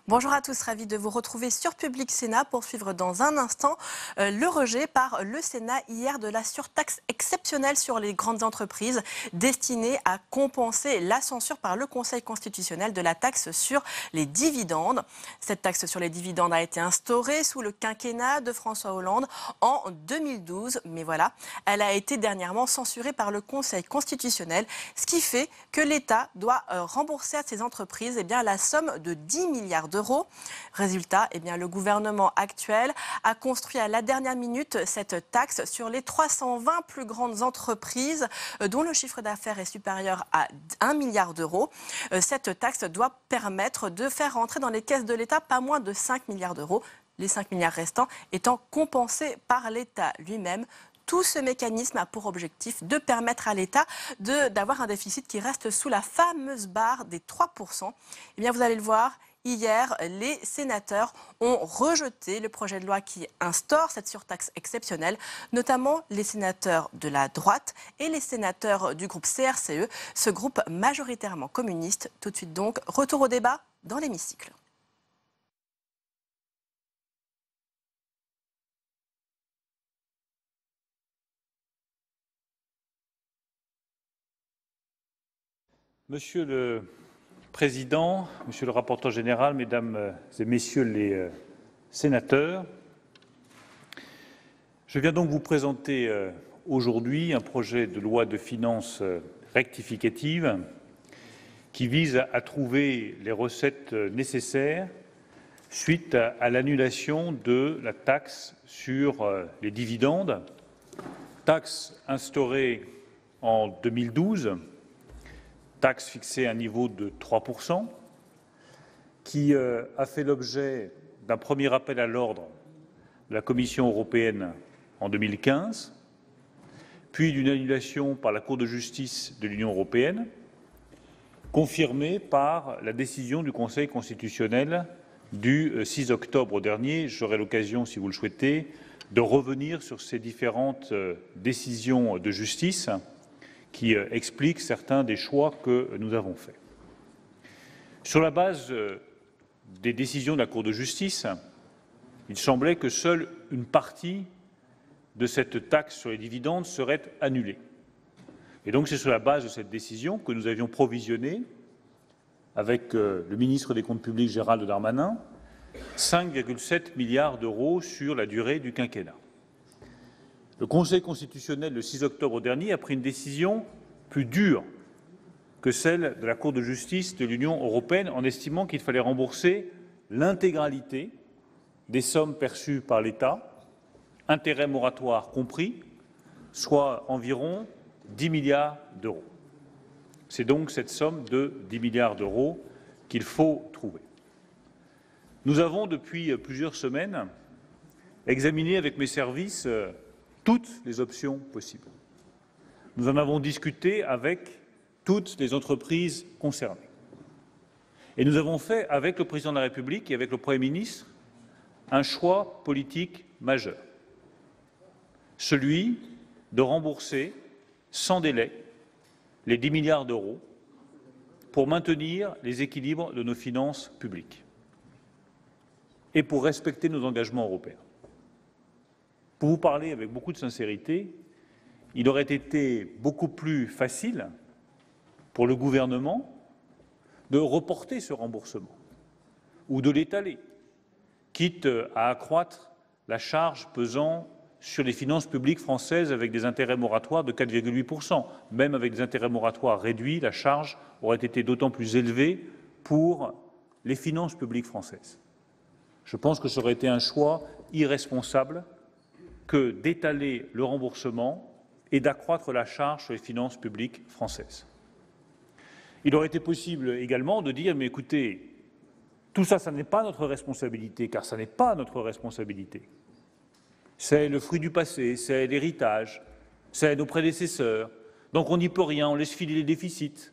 Bonjour à tous, ravi de vous retrouver sur Public Sénat pour suivre dans un instant le rejet par le Sénat hier de la surtaxe exceptionnelle sur les grandes entreprises destinée à compenser la censure par le Conseil constitutionnel de la taxe sur les dividendes. Cette taxe sur les dividendes a été instaurée sous le quinquennat de François Hollande en 2012, mais voilà, elle a été dernièrement censurée par le Conseil constitutionnel, ce qui fait que l'État doit rembourser à ces entreprises la somme de 10 milliards d'euros. Résultat, le gouvernement actuel a construit à la dernière minute cette taxe sur les 320 plus grandes entreprises dont le chiffre d'affaires est supérieur à 1 milliard d'euros. Cette taxe doit permettre de faire rentrer dans les caisses de l'État pas moins de 5 milliards d'euros, les 5 milliards restants étant compensés par l'État lui-même. Tout ce mécanisme a pour objectif de permettre à l'État d'avoir un déficit qui reste sous la fameuse barre des 3%. Vous allez le voir, hier, les sénateurs ont rejeté le projet de loi qui instaure cette surtaxe exceptionnelle, notamment les sénateurs de la droite et les sénateurs du groupe CRCE, ce groupe majoritairement communiste. Tout de suite donc, retour au débat dans l'hémicycle. Monsieur le Président, Monsieur le rapporteur général, Mesdames et Messieurs les sénateurs, je viens donc vous présenter aujourd'hui un projet de loi de finances rectificative qui vise à trouver les recettes nécessaires suite à l'annulation de la taxe sur les dividendes, taxe instaurée en 2012, taxe fixée à un niveau de 3%, qui a fait l'objet d'un premier appel à l'ordre de la Commission européenne en 2015, puis d'une annulation par la Cour de justice de l'Union européenne, confirmée par la décision du Conseil constitutionnel du 6 octobre dernier. J'aurai l'occasion, si vous le souhaitez, de revenir sur ces différentes décisions de justice qui explique certains des choix que nous avons faits. Sur la base des décisions de la Cour de justice, il semblait que seule une partie de cette taxe sur les dividendes serait annulée. Et donc c'est sur la base de cette décision que nous avions provisionné, avec le ministre des Comptes publics Gérald Darmanin, 5,7 milliards d'euros sur la durée du quinquennat. Le Conseil constitutionnel, le 6 octobre dernier, a pris une décision plus dure que celle de la Cour de justice de l'Union européenne en estimant qu'il fallait rembourser l'intégralité des sommes perçues par l'État, intérêts moratoires compris, soit environ 10 milliards d'euros. C'est donc cette somme de 10 milliards d'euros qu'il faut trouver. Nous avons, depuis plusieurs semaines, examiné avec mes services toutes les options possibles. Nous en avons discuté avec toutes les entreprises concernées. Et nous avons fait, avec le Président de la République et avec le Premier ministre, un choix politique majeur. Celui de rembourser sans délai les 10 milliards d'euros pour maintenir les équilibres de nos finances publiques et pour respecter nos engagements européens. Pour vous parler avec beaucoup de sincérité, il aurait été beaucoup plus facile pour le gouvernement de reporter ce remboursement ou de l'étaler, quitte à accroître la charge pesant sur les finances publiques françaises avec des intérêts moratoires de 4,8%. Même avec des intérêts moratoires réduits, la charge aurait été d'autant plus élevée pour les finances publiques françaises. Je pense que ça aurait été un choix irresponsable que d'étaler le remboursement et d'accroître la charge sur les finances publiques françaises. Il aurait été possible également de dire « mais écoutez, tout ça, ça n'est pas notre responsabilité, car ça n'est pas notre responsabilité. C'est le fruit du passé, c'est l'héritage, c'est nos prédécesseurs, donc on n'y peut rien, on laisse filer les déficits.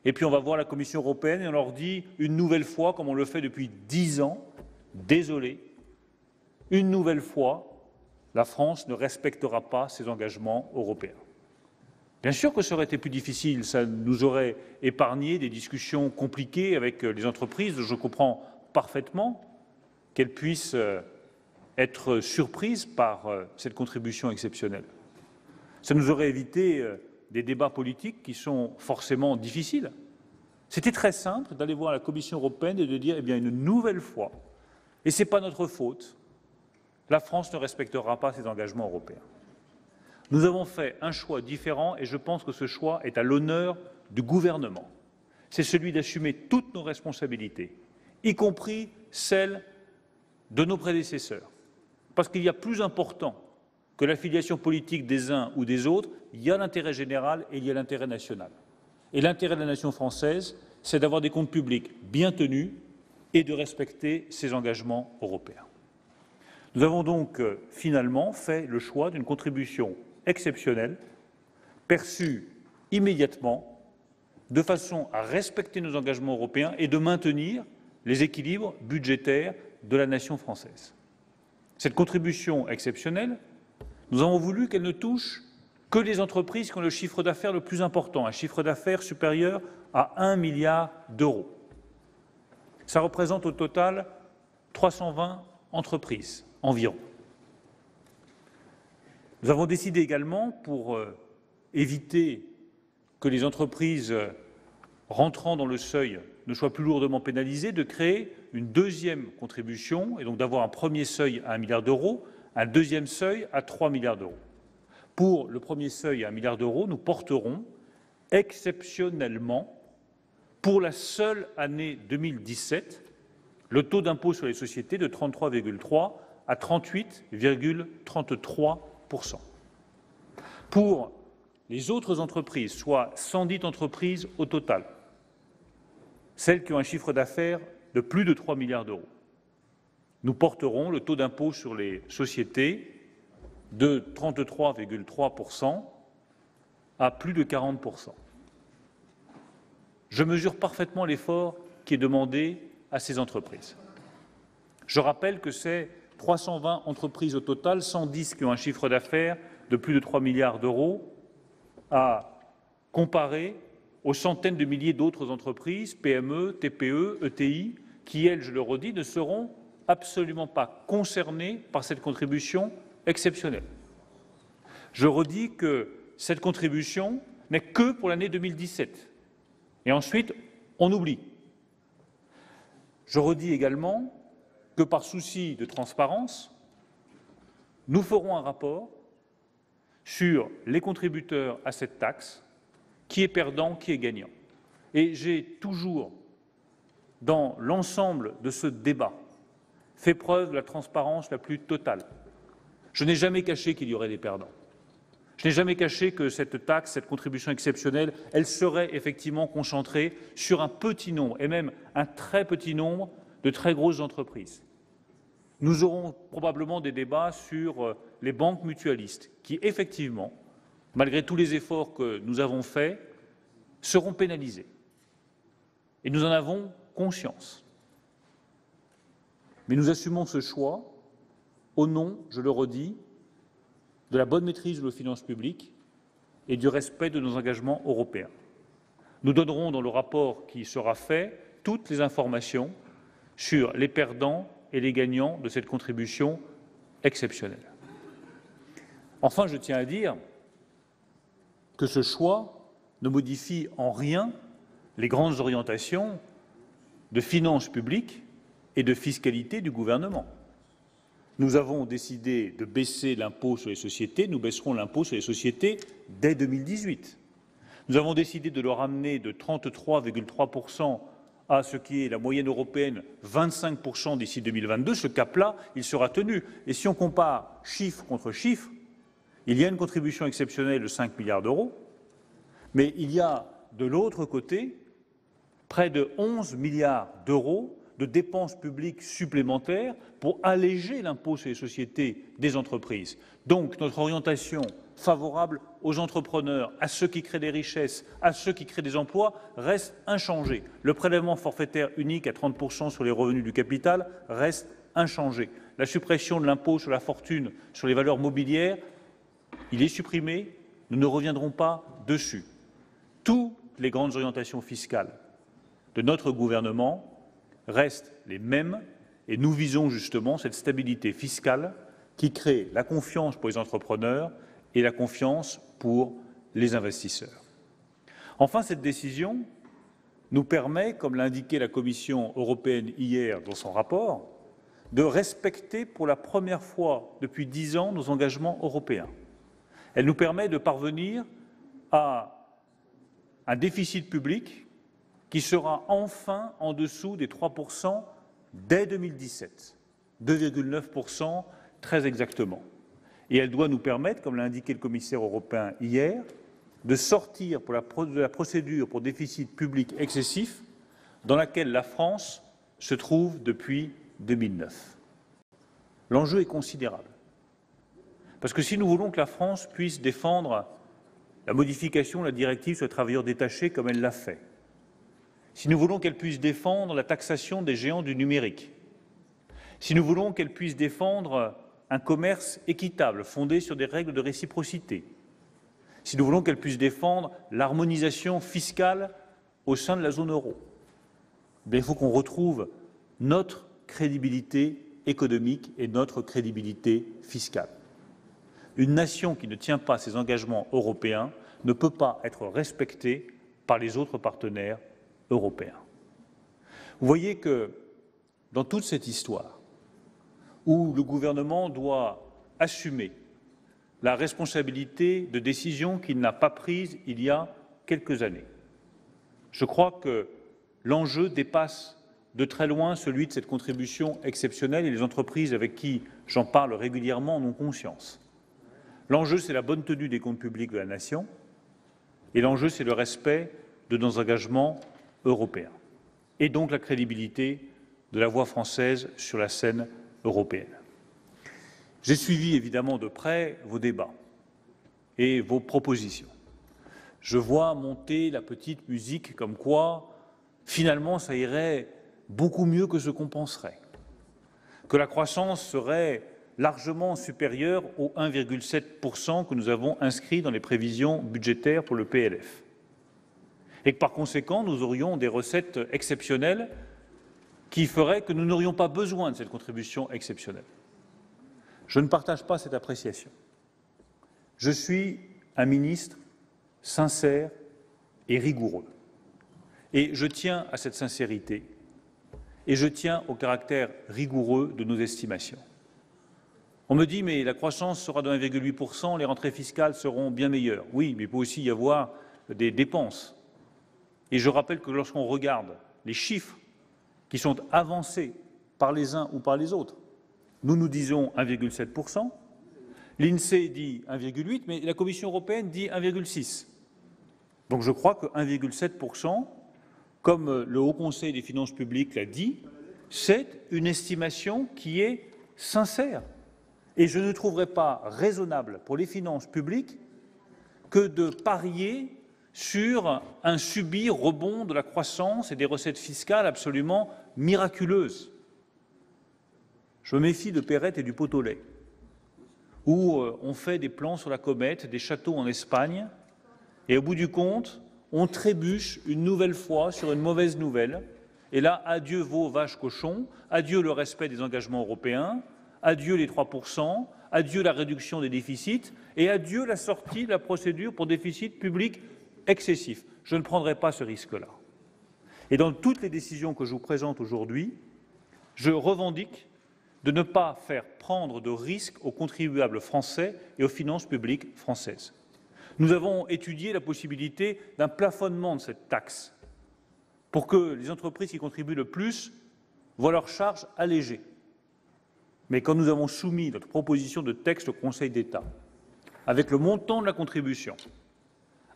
Et puis on va voir la Commission européenne et on leur dit une nouvelle fois, comme on le fait depuis 10 ans, désolé, une nouvelle fois, la France ne respectera pas ses engagements européens. Bien sûr que ça aurait été plus difficile, ça nous aurait épargné des discussions compliquées avec les entreprises. Je comprends parfaitement qu'elles puissent être surprises par cette contribution exceptionnelle. Ça nous aurait évité des débats politiques qui sont forcément difficiles. C'était très simple d'aller voir la Commission européenne et de dire, eh bien, une nouvelle fois, et ce n'est pas notre faute, la France ne respectera pas ses engagements européens. Nous avons fait un choix différent et je pense que ce choix est à l'honneur du gouvernement. C'est celui d'assumer toutes nos responsabilités, y compris celles de nos prédécesseurs. Parce qu'il y a plus important que l'affiliation politique des uns ou des autres, il y a l'intérêt général et il y a l'intérêt national. Et l'intérêt de la nation française, c'est d'avoir des comptes publics bien tenus et de respecter ses engagements européens. Nous avons donc finalement fait le choix d'une contribution exceptionnelle, perçue immédiatement, de façon à respecter nos engagements européens et de maintenir les équilibres budgétaires de la nation française. Cette contribution exceptionnelle, nous avons voulu qu'elle ne touche que les entreprises qui ont le chiffre d'affaires le plus important, un chiffre d'affaires supérieur à 1 milliard d'euros. Ça représente au total 320 entreprises environ. Nous avons décidé également, pour éviter que les entreprises rentrant dans le seuil ne soient plus lourdement pénalisées, de créer une deuxième contribution et donc d'avoir un premier seuil à 1 milliard d'euros, un deuxième seuil à 3 milliards d'euros. Pour le premier seuil à 1 milliard d'euros, nous porterons exceptionnellement, pour la seule année 2017, le taux d'impôt sur les sociétés de 33,3 à 38,33%. Pour les autres entreprises, soit 110 entreprises au total, celles qui ont un chiffre d'affaires de plus de 3 milliards d'euros, nous porterons le taux d'impôt sur les sociétés de 33,3% à plus de 40%. Je mesure parfaitement l'effort qui est demandé à ces entreprises. Je rappelle que c'est 320 entreprises au total, 110 qui ont un chiffre d'affaires de plus de 3 milliards d'euros, à comparer aux centaines de milliers d'autres entreprises, PME, TPE, ETI, qui, elles, je le redis, ne seront absolument pas concernées par cette contribution exceptionnelle. Je redis que cette contribution n'est que pour l'année 2017. Et ensuite, on oublie. Je redis également que par souci de transparence, nous ferons un rapport sur les contributeurs à cette taxe, qui est perdant, qui est gagnant. Et j'ai toujours, dans l'ensemble de ce débat, fait preuve de la transparence la plus totale. Je n'ai jamais caché qu'il y aurait des perdants. Je n'ai jamais caché que cette taxe, cette contribution exceptionnelle, elle serait effectivement concentrée sur un petit nombre, et même un très petit nombre, de très grosses entreprises. Nous aurons probablement des débats sur les banques mutualistes qui, effectivement, malgré tous les efforts que nous avons faits, seront pénalisées. Et nous en avons conscience. Mais nous assumons ce choix au nom, je le redis, de la bonne maîtrise de nos finances publiques et du respect de nos engagements européens. Nous donnerons dans le rapport qui sera fait toutes les informations sur les perdants et les gagnants de cette contribution exceptionnelle. Enfin, je tiens à dire que ce choix ne modifie en rien les grandes orientations de finances publiques et de fiscalité du gouvernement. Nous avons décidé de baisser l'impôt sur les sociétés, nous baisserons l'impôt sur les sociétés dès 2018. Nous avons décidé de le ramener de 33,3% à ce qui est la moyenne européenne, 25% d'ici 2022. Ce cap-là, il sera tenu. Et si on compare chiffre contre chiffre, il y a une contribution exceptionnelle de 5 milliards d'euros, mais il y a de l'autre côté près de 11 milliards d'euros de dépenses publiques supplémentaires pour alléger l'impôt sur les sociétés des entreprises. Donc notre orientation favorable aux entrepreneurs, à ceux qui créent des richesses, à ceux qui créent des emplois, reste inchangé. Le prélèvement forfaitaire unique à 30% sur les revenus du capital reste inchangé. La suppression de l'impôt sur la fortune, sur les valeurs mobilières, il est supprimé, nous ne reviendrons pas dessus. Toutes les grandes orientations fiscales de notre gouvernement restent les mêmes et nous visons justement cette stabilité fiscale qui crée la confiance pour les entrepreneurs et la confiance pour les investisseurs. Enfin, cette décision nous permet, comme l'a indiqué la Commission européenne hier dans son rapport, de respecter pour la première fois depuis 10 ans nos engagements européens. Elle nous permet de parvenir à un déficit public qui sera enfin en dessous des 3% dès 2017, 2,9% très exactement. Et elle doit nous permettre, comme l'a indiqué le commissaire européen hier, de sortir de la procédure pour déficit public excessif dans laquelle la France se trouve depuis 2009. L'enjeu est considérable. Parce que si nous voulons que la France puisse défendre la modification de la directive sur les travailleurs détachés comme elle l'a fait, si nous voulons qu'elle puisse défendre la taxation des géants du numérique, si nous voulons qu'elle puisse défendre un commerce équitable fondé sur des règles de réciprocité, si nous voulons qu'elle puisse défendre l'harmonisation fiscale au sein de la zone euro, il faut qu'on retrouve notre crédibilité économique et notre crédibilité fiscale. Une nation qui ne tient pas ses engagements européens ne peut pas être respectée par les autres partenaires européens. Vous voyez que dans toute cette histoire, où le gouvernement doit assumer la responsabilité de décisions qu'il n'a pas prises il y a quelques années, je crois que l'enjeu dépasse de très loin celui de cette contribution exceptionnelle et les entreprises avec qui j'en parle régulièrement en ont conscience. L'enjeu, c'est la bonne tenue des comptes publics de la nation et l'enjeu, c'est le respect de nos engagements européens et donc la crédibilité de la voix française sur la scène européenne. J'ai suivi évidemment de près vos débats et vos propositions. Je vois monter la petite musique comme quoi, finalement, ça irait beaucoup mieux que ce qu'on penserait, que la croissance serait largement supérieure au 1,7% que nous avons inscrit dans les prévisions budgétaires pour le PLF. Et que par conséquent, nous aurions des recettes exceptionnelles qui feraient que nous n'aurions pas besoin de cette contribution exceptionnelle. Je ne partage pas cette appréciation. Je suis un ministre sincère et rigoureux. Et je tiens à cette sincérité et je tiens au caractère rigoureux de nos estimations. On me dit, mais la croissance sera de 1,8%, les rentrées fiscales seront bien meilleures. Oui, mais il peut aussi y avoir des dépenses. Et je rappelle que lorsqu'on regarde les chiffres qui sont avancés par les uns ou par les autres, nous disons 1,7%, l'INSEE dit 1,8%, mais la Commission européenne dit 1,6%. Donc je crois que 1,7%, comme le Haut Conseil des finances publiques l'a dit, c'est une estimation qui est sincère. Et je ne trouverais pas raisonnable pour les finances publiques que de parier sur un subit rebond de la croissance et des recettes fiscales absolument miraculeuses. Je me méfie de Perrette et du pot au lait, où on fait des plans sur la comète, des châteaux en Espagne, et au bout du compte, on trébuche une nouvelle fois sur une mauvaise nouvelle. Et là, adieu veau, vache, cochon, adieu le respect des engagements européens, adieu les 3%, adieu la réduction des déficits et adieu la sortie de la procédure pour déficit public excessif. Je ne prendrai pas ce risque-là. Et dans toutes les décisions que je vous présente aujourd'hui, je revendique de ne pas faire prendre de risques aux contribuables français et aux finances publiques françaises. Nous avons étudié la possibilité d'un plafonnement de cette taxe pour que les entreprises qui contribuent le plus voient leurs charges allégées. Mais quand nous avons soumis notre proposition de texte au Conseil d'État, avec le montant de la contribution,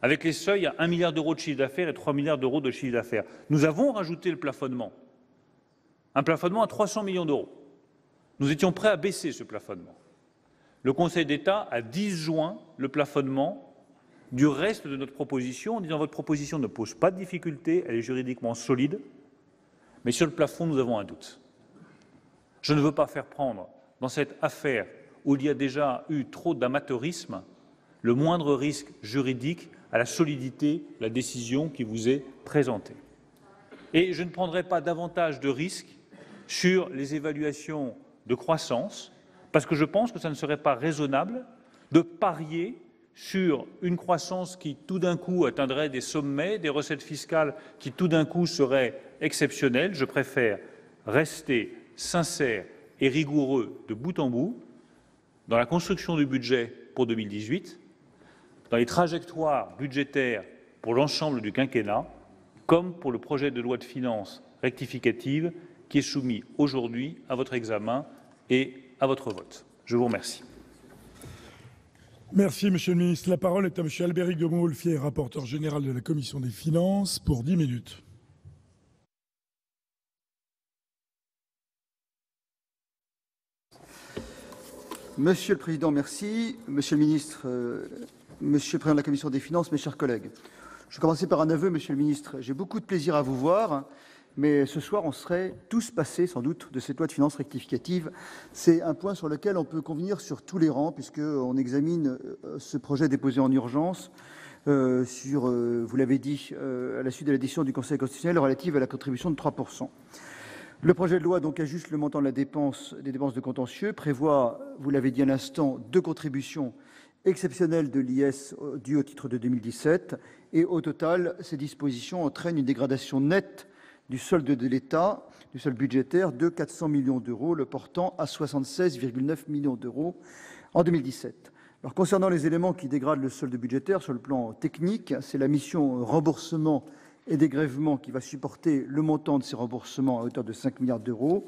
avec les seuils à 1 milliard d'euros de chiffre d'affaires et 3 milliards d'euros de chiffre d'affaires, nous avons rajouté le plafonnement, un plafonnement à 300 millions d'euros. Nous étions prêts à baisser ce plafonnement. le Conseil d'État a disjoint le plafonnement du reste de notre proposition en disant votre proposition ne pose pas de difficulté, elle est juridiquement solide, mais sur le plafond, nous avons un doute. Je ne veux pas faire prendre dans cette affaire où il y a déjà eu trop d'amateurisme le moindre risque juridique à la solidité de la décision qui vous est présentée. Et je ne prendrai pas davantage de risques sur les évaluations de croissance, parce que je pense que ça ne serait pas raisonnable de parier sur une croissance qui tout d'un coup atteindrait des sommets, des recettes fiscales qui tout d'un coup seraient exceptionnelles. Je préfère rester sincère et rigoureux de bout en bout dans la construction du budget pour 2018, dans les trajectoires budgétaires pour l'ensemble du quinquennat, comme pour le projet de loi de finances rectificative qui est soumis aujourd'hui à votre examen et à votre vote. Je vous remercie. Merci, Monsieur le Ministre. La parole est à Monsieur Albéric de Montgolfier, rapporteur général de la Commission des Finances, pour 10 minutes. Monsieur le Président, merci. Monsieur le Ministre, Monsieur le Président de la Commission des Finances, mes chers collègues. Je vais commencer par un aveu, Monsieur le Ministre. J'ai beaucoup de plaisir à vous voir, mais ce soir, on serait tous passés, sans doute, de cette loi de finances rectificative. C'est un point sur lequel on peut convenir sur tous les rangs, puisqu'on examine ce projet déposé en urgence vous l'avez dit, à la suite de la décision du Conseil constitutionnel relative à la contribution de 3%. Le projet de loi donc ajuste le montant de des dépenses de contentieux, prévoit, vous l'avez dit à l'instant, 2 contributions exceptionnelles de l'IS dues au titre de 2017, et au total, ces dispositions entraînent une dégradation nette du solde de l'État, du solde budgétaire, de 400 millions d'euros, le portant à 76,9 millions d'euros en 2017. Alors, concernant les éléments qui dégradent le solde budgétaire sur le plan technique, c'est la mission remboursement et dégrèvement qui va supporter le montant de ces remboursements à hauteur de 5 milliards d'euros.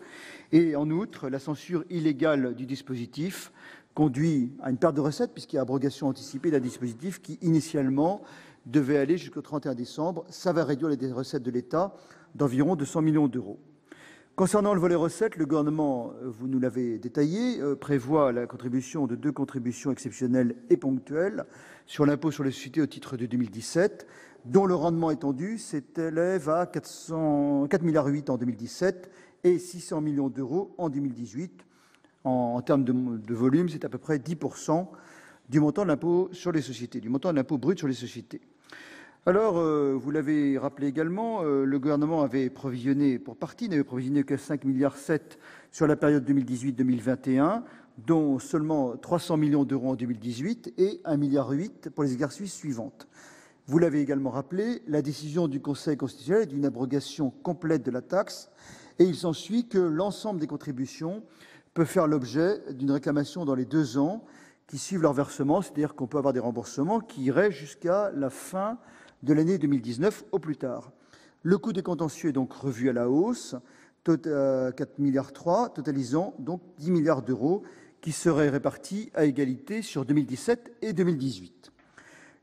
Et en outre, la censure illégale du dispositif conduit à une perte de recettes, puisqu'il y a abrogation anticipée d'un dispositif qui, initialement, devait aller jusqu'au 31 décembre. Ça va réduire les recettes de l'État d'environ 200 millions d'euros. Concernant le volet recettes, le gouvernement, vous nous l'avez détaillé, prévoit la contribution de 2 contributions exceptionnelles et ponctuelles sur l'impôt sur les sociétés au titre de 2017, dont le rendement étendu s'élève à 4,8 milliards en 2017 et 600 millions d'euros en 2018. En termes de volume, c'est à peu près 10% du montant de l'impôt sur les sociétés, du montant de l'impôt brut sur les sociétés. Alors, vous l'avez rappelé également, le gouvernement avait provisionné pour partie, n'avait provisionné que 5,7 milliards sur la période 2018-2021, dont seulement 300 millions d'euros en 2018 et 1,8 milliard pour les exercices suivantes. Vous l'avez également rappelé, la décision du Conseil constitutionnel est d'une abrogation complète de la taxe, et il s'ensuit que l'ensemble des contributions peut faire l'objet d'une réclamation dans les 2 ans qui suivent leur versement, c'est-à-dire qu'on peut avoir des remboursements qui iraient jusqu'à la fin de l'année 2019 au plus tard. Le coût des contentieux est donc revu à la hausse, 4,3 milliards, totalisant donc 10 milliards d'euros qui seraient répartis à égalité sur 2017 et 2018.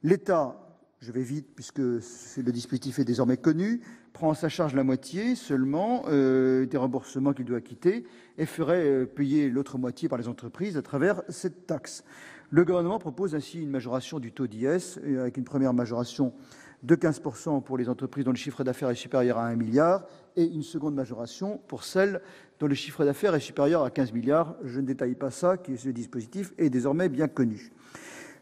L'État, je vais vite puisque le dispositif est désormais connu, prend à sa charge la moitié seulement des remboursements qu'il doit acquitter et ferait payer l'autre moitié par les entreprises à travers cette taxe. Le gouvernement propose ainsi une majoration du taux d'IS avec une première majoration de 15% pour les entreprises dont le chiffre d'affaires est supérieur à 1 milliard et une seconde majoration pour celles dont le chiffre d'affaires est supérieur à 15 milliards. Je ne détaille pas ça, ce dispositif est désormais bien connu.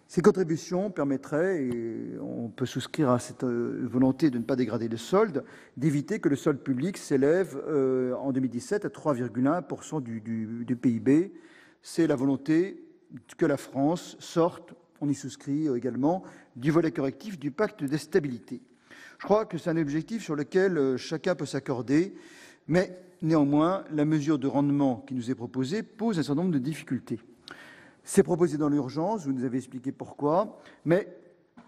Ces contributions permettraient, et on peut souscrire à cette volonté de ne pas dégrader le solde, d'éviter que le solde public s'élève en 2017 à 3,1% du PIB. C'est la volonté que la France sorte, on y souscrit également, du volet correctif du pacte de stabilité. Je crois que c'est un objectif sur lequel chacun peut s'accorder, mais néanmoins, la mesure de rendement qui nous est proposée pose un certain nombre de difficultés. C'est proposé dans l'urgence, vous nous avez expliqué pourquoi, mais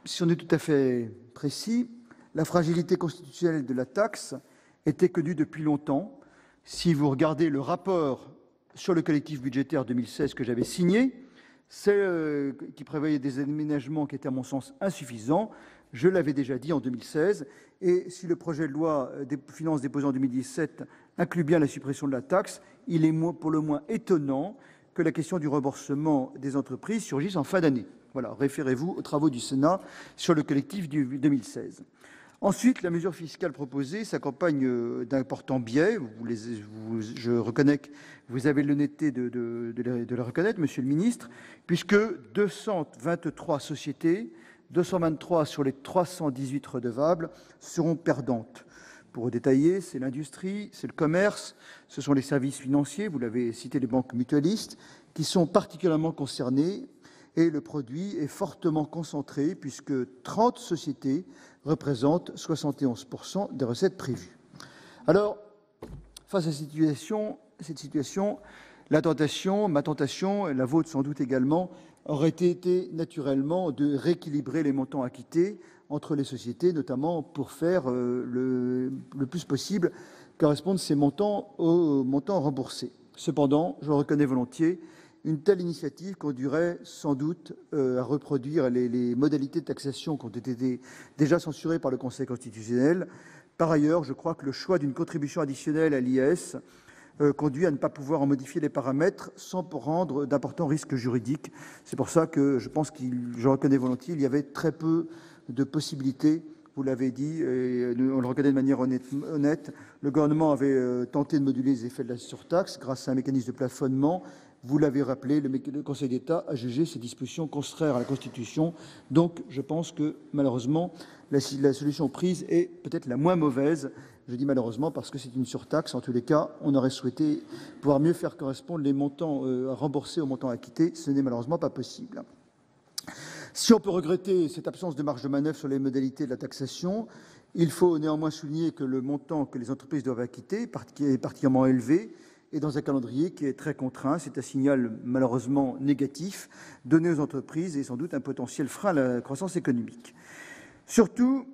si on est tout à fait précis, la fragilité constitutionnelle de la taxe était connue depuis longtemps. Si vous regardez le rapport sur le collectif budgétaire 2016 que j'avais signé, qui prévoyait des aménagements qui étaient à mon sens insuffisants, je l'avais déjà dit en 2016, et si le projet de loi des finances déposé en 2017 inclut bien la suppression de la taxe, il est pour le moins étonnant que la question du remboursement des entreprises surgisse en fin d'année. Voilà, référez-vous aux travaux du Sénat sur le collectif du 2016. Ensuite, la mesure fiscale proposée s'accompagne d'importants biais. Je reconnais que vous avez l'honnêteté de le reconnaître, Monsieur le Ministre, puisque 223 sociétés, 223 sur les 318 redevables, seront perdantes. Pour détailler, c'est l'industrie, c'est le commerce, ce sont les services financiers, vous l'avez cité, les banques mutualistes, qui sont particulièrement concernés. Et le produit est fortement concentré puisque 30 sociétés représentent 71% des recettes prévues. Alors, face à cette situation, ma tentation, et la vôtre sans doute également, aurait été naturellement de rééquilibrer les montants acquittés entre les sociétés, notamment pour faire le plus possible correspondre ces montants aux montants remboursés. Cependant, je reconnais volontiers, une telle initiative conduirait sans doute à reproduire les modalités de taxation qui ont été déjà censurées par le Conseil constitutionnel. Par ailleurs, je crois que le choix d'une contribution additionnelle à l'IS conduit à ne pas pouvoir en modifier les paramètres sans prendre d'importants risques juridiques. C'est pour ça que je pense je reconnais volontiers, il y avait très peu de possibilités. Vous l'avez dit, et on le reconnaît de manière honnête. Le gouvernement avait tenté de moduler les effets de la surtaxe grâce à un mécanisme de plafonnement. Vous l'avez rappelé, le Conseil d'État a jugé ces dispositions contraires à la Constitution. Donc, je pense que, malheureusement, la solution prise est peut-être la moins mauvaise. Je dis malheureusement parce que c'est une surtaxe. En tous les cas, on aurait souhaité pouvoir mieux faire correspondre les montants à rembourser aux montants acquittés. Ce n'est malheureusement pas possible. Si on peut regretter cette absence de marge de manœuvre sur les modalités de la taxation, il faut néanmoins souligner que le montant que les entreprises doivent acquitter est particulièrement élevé et dans un calendrier qui est très contraint. C'est un signal malheureusement négatif donné aux entreprises et sans doute un potentiel frein à la croissance économique. Surtout,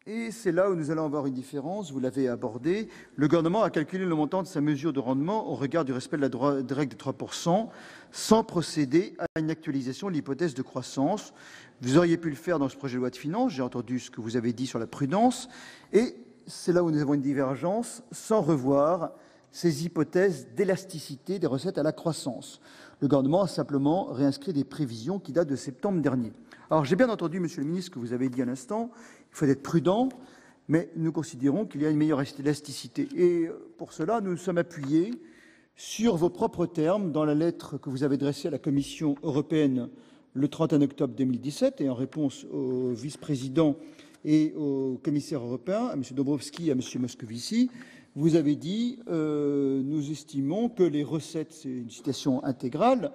et c'est là où nous allons avoir une différence, vous l'avez abordé, le gouvernement a calculé le montant de sa mesure de rendement au regard du respect de la règle des 3%, sans procéder à une actualisation de l'hypothèse de croissance. Vous auriez pu le faire dans ce projet de loi de finances, j'ai entendu ce que vous avez dit sur la prudence, et c'est là où nous avons une divergence, sans revoir ces hypothèses d'élasticité des recettes à la croissance. Le gouvernement a simplement réinscrit des prévisions qui datent de septembre dernier. Alors, j'ai bien entendu, Monsieur le Ministre, ce que vous avez dit à l'instant. Il faut être prudent, mais nous considérons qu'il y a une meilleure élasticité. Et pour cela, nous nous sommes appuyés sur vos propres termes dans la lettre que vous avez adressée à la Commission européenne le 31 octobre 2017 et en réponse au vice-président et au commissaire européen, à M. Dombrovskis et à M. Moscovici. Vous avez dit nous estimons que les recettes, c'est une citation intégrale,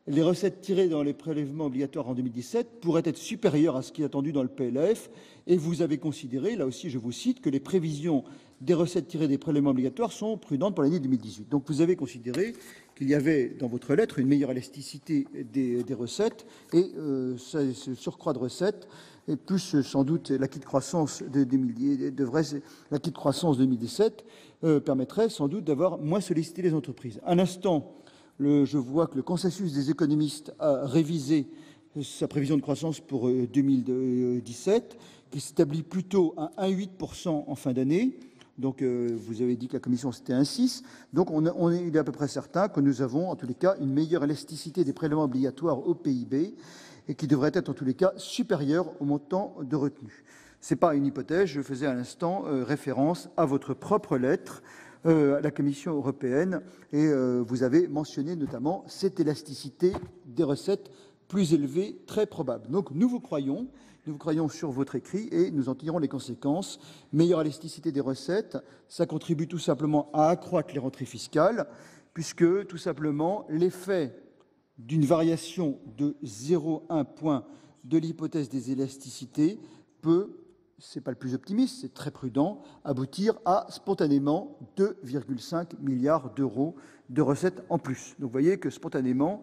les recettes tirées dans les prélèvements obligatoires en 2017 pourraient être supérieures à ce qui est attendu dans le PLF. Et vous avez considéré, là aussi je vous cite, que les prévisions des recettes tirées des prélèvements obligatoires sont prudentes pour l'année 2018. Donc vous avez considéré qu'il y avait dans votre lettre une meilleure élasticité des recettes et ce surcroît de recettes et plus sans doute l'acquis de croissance l'acquis de croissance 2017 permettrait sans doute d'avoir moins sollicité les entreprises. À l'instant, je vois que le consensus des économistes a révisé sa prévision de croissance pour 2017, qui s'établit plutôt à 1,8% en fin d'année. Donc, vous avez dit que la Commission, c'était 1,6. Donc, il est à peu près certain que nous avons, en tous les cas, une meilleure élasticité des prélèvements obligatoires au PIB et qui devrait être, en tous les cas, supérieure au montant de retenue. Ce n'est pas une hypothèse. Je faisais à l'instant référence à votre propre lettre à la Commission européenne et vous avez mentionné notamment cette élasticité des recettes plus élevée, très probable. Donc, nous vous croyons sur votre écrit et nous en tirons les conséquences. Meilleure élasticité des recettes, ça contribue tout simplement à accroître les rentrées fiscales, puisque tout simplement l'effet d'une variation de 0,1 point de l'hypothèse des élasticités peut, c'est pas le plus optimiste, c'est très prudent, aboutir à spontanément 2,5 milliards d'euros de recettes en plus. Donc vous voyez que spontanément,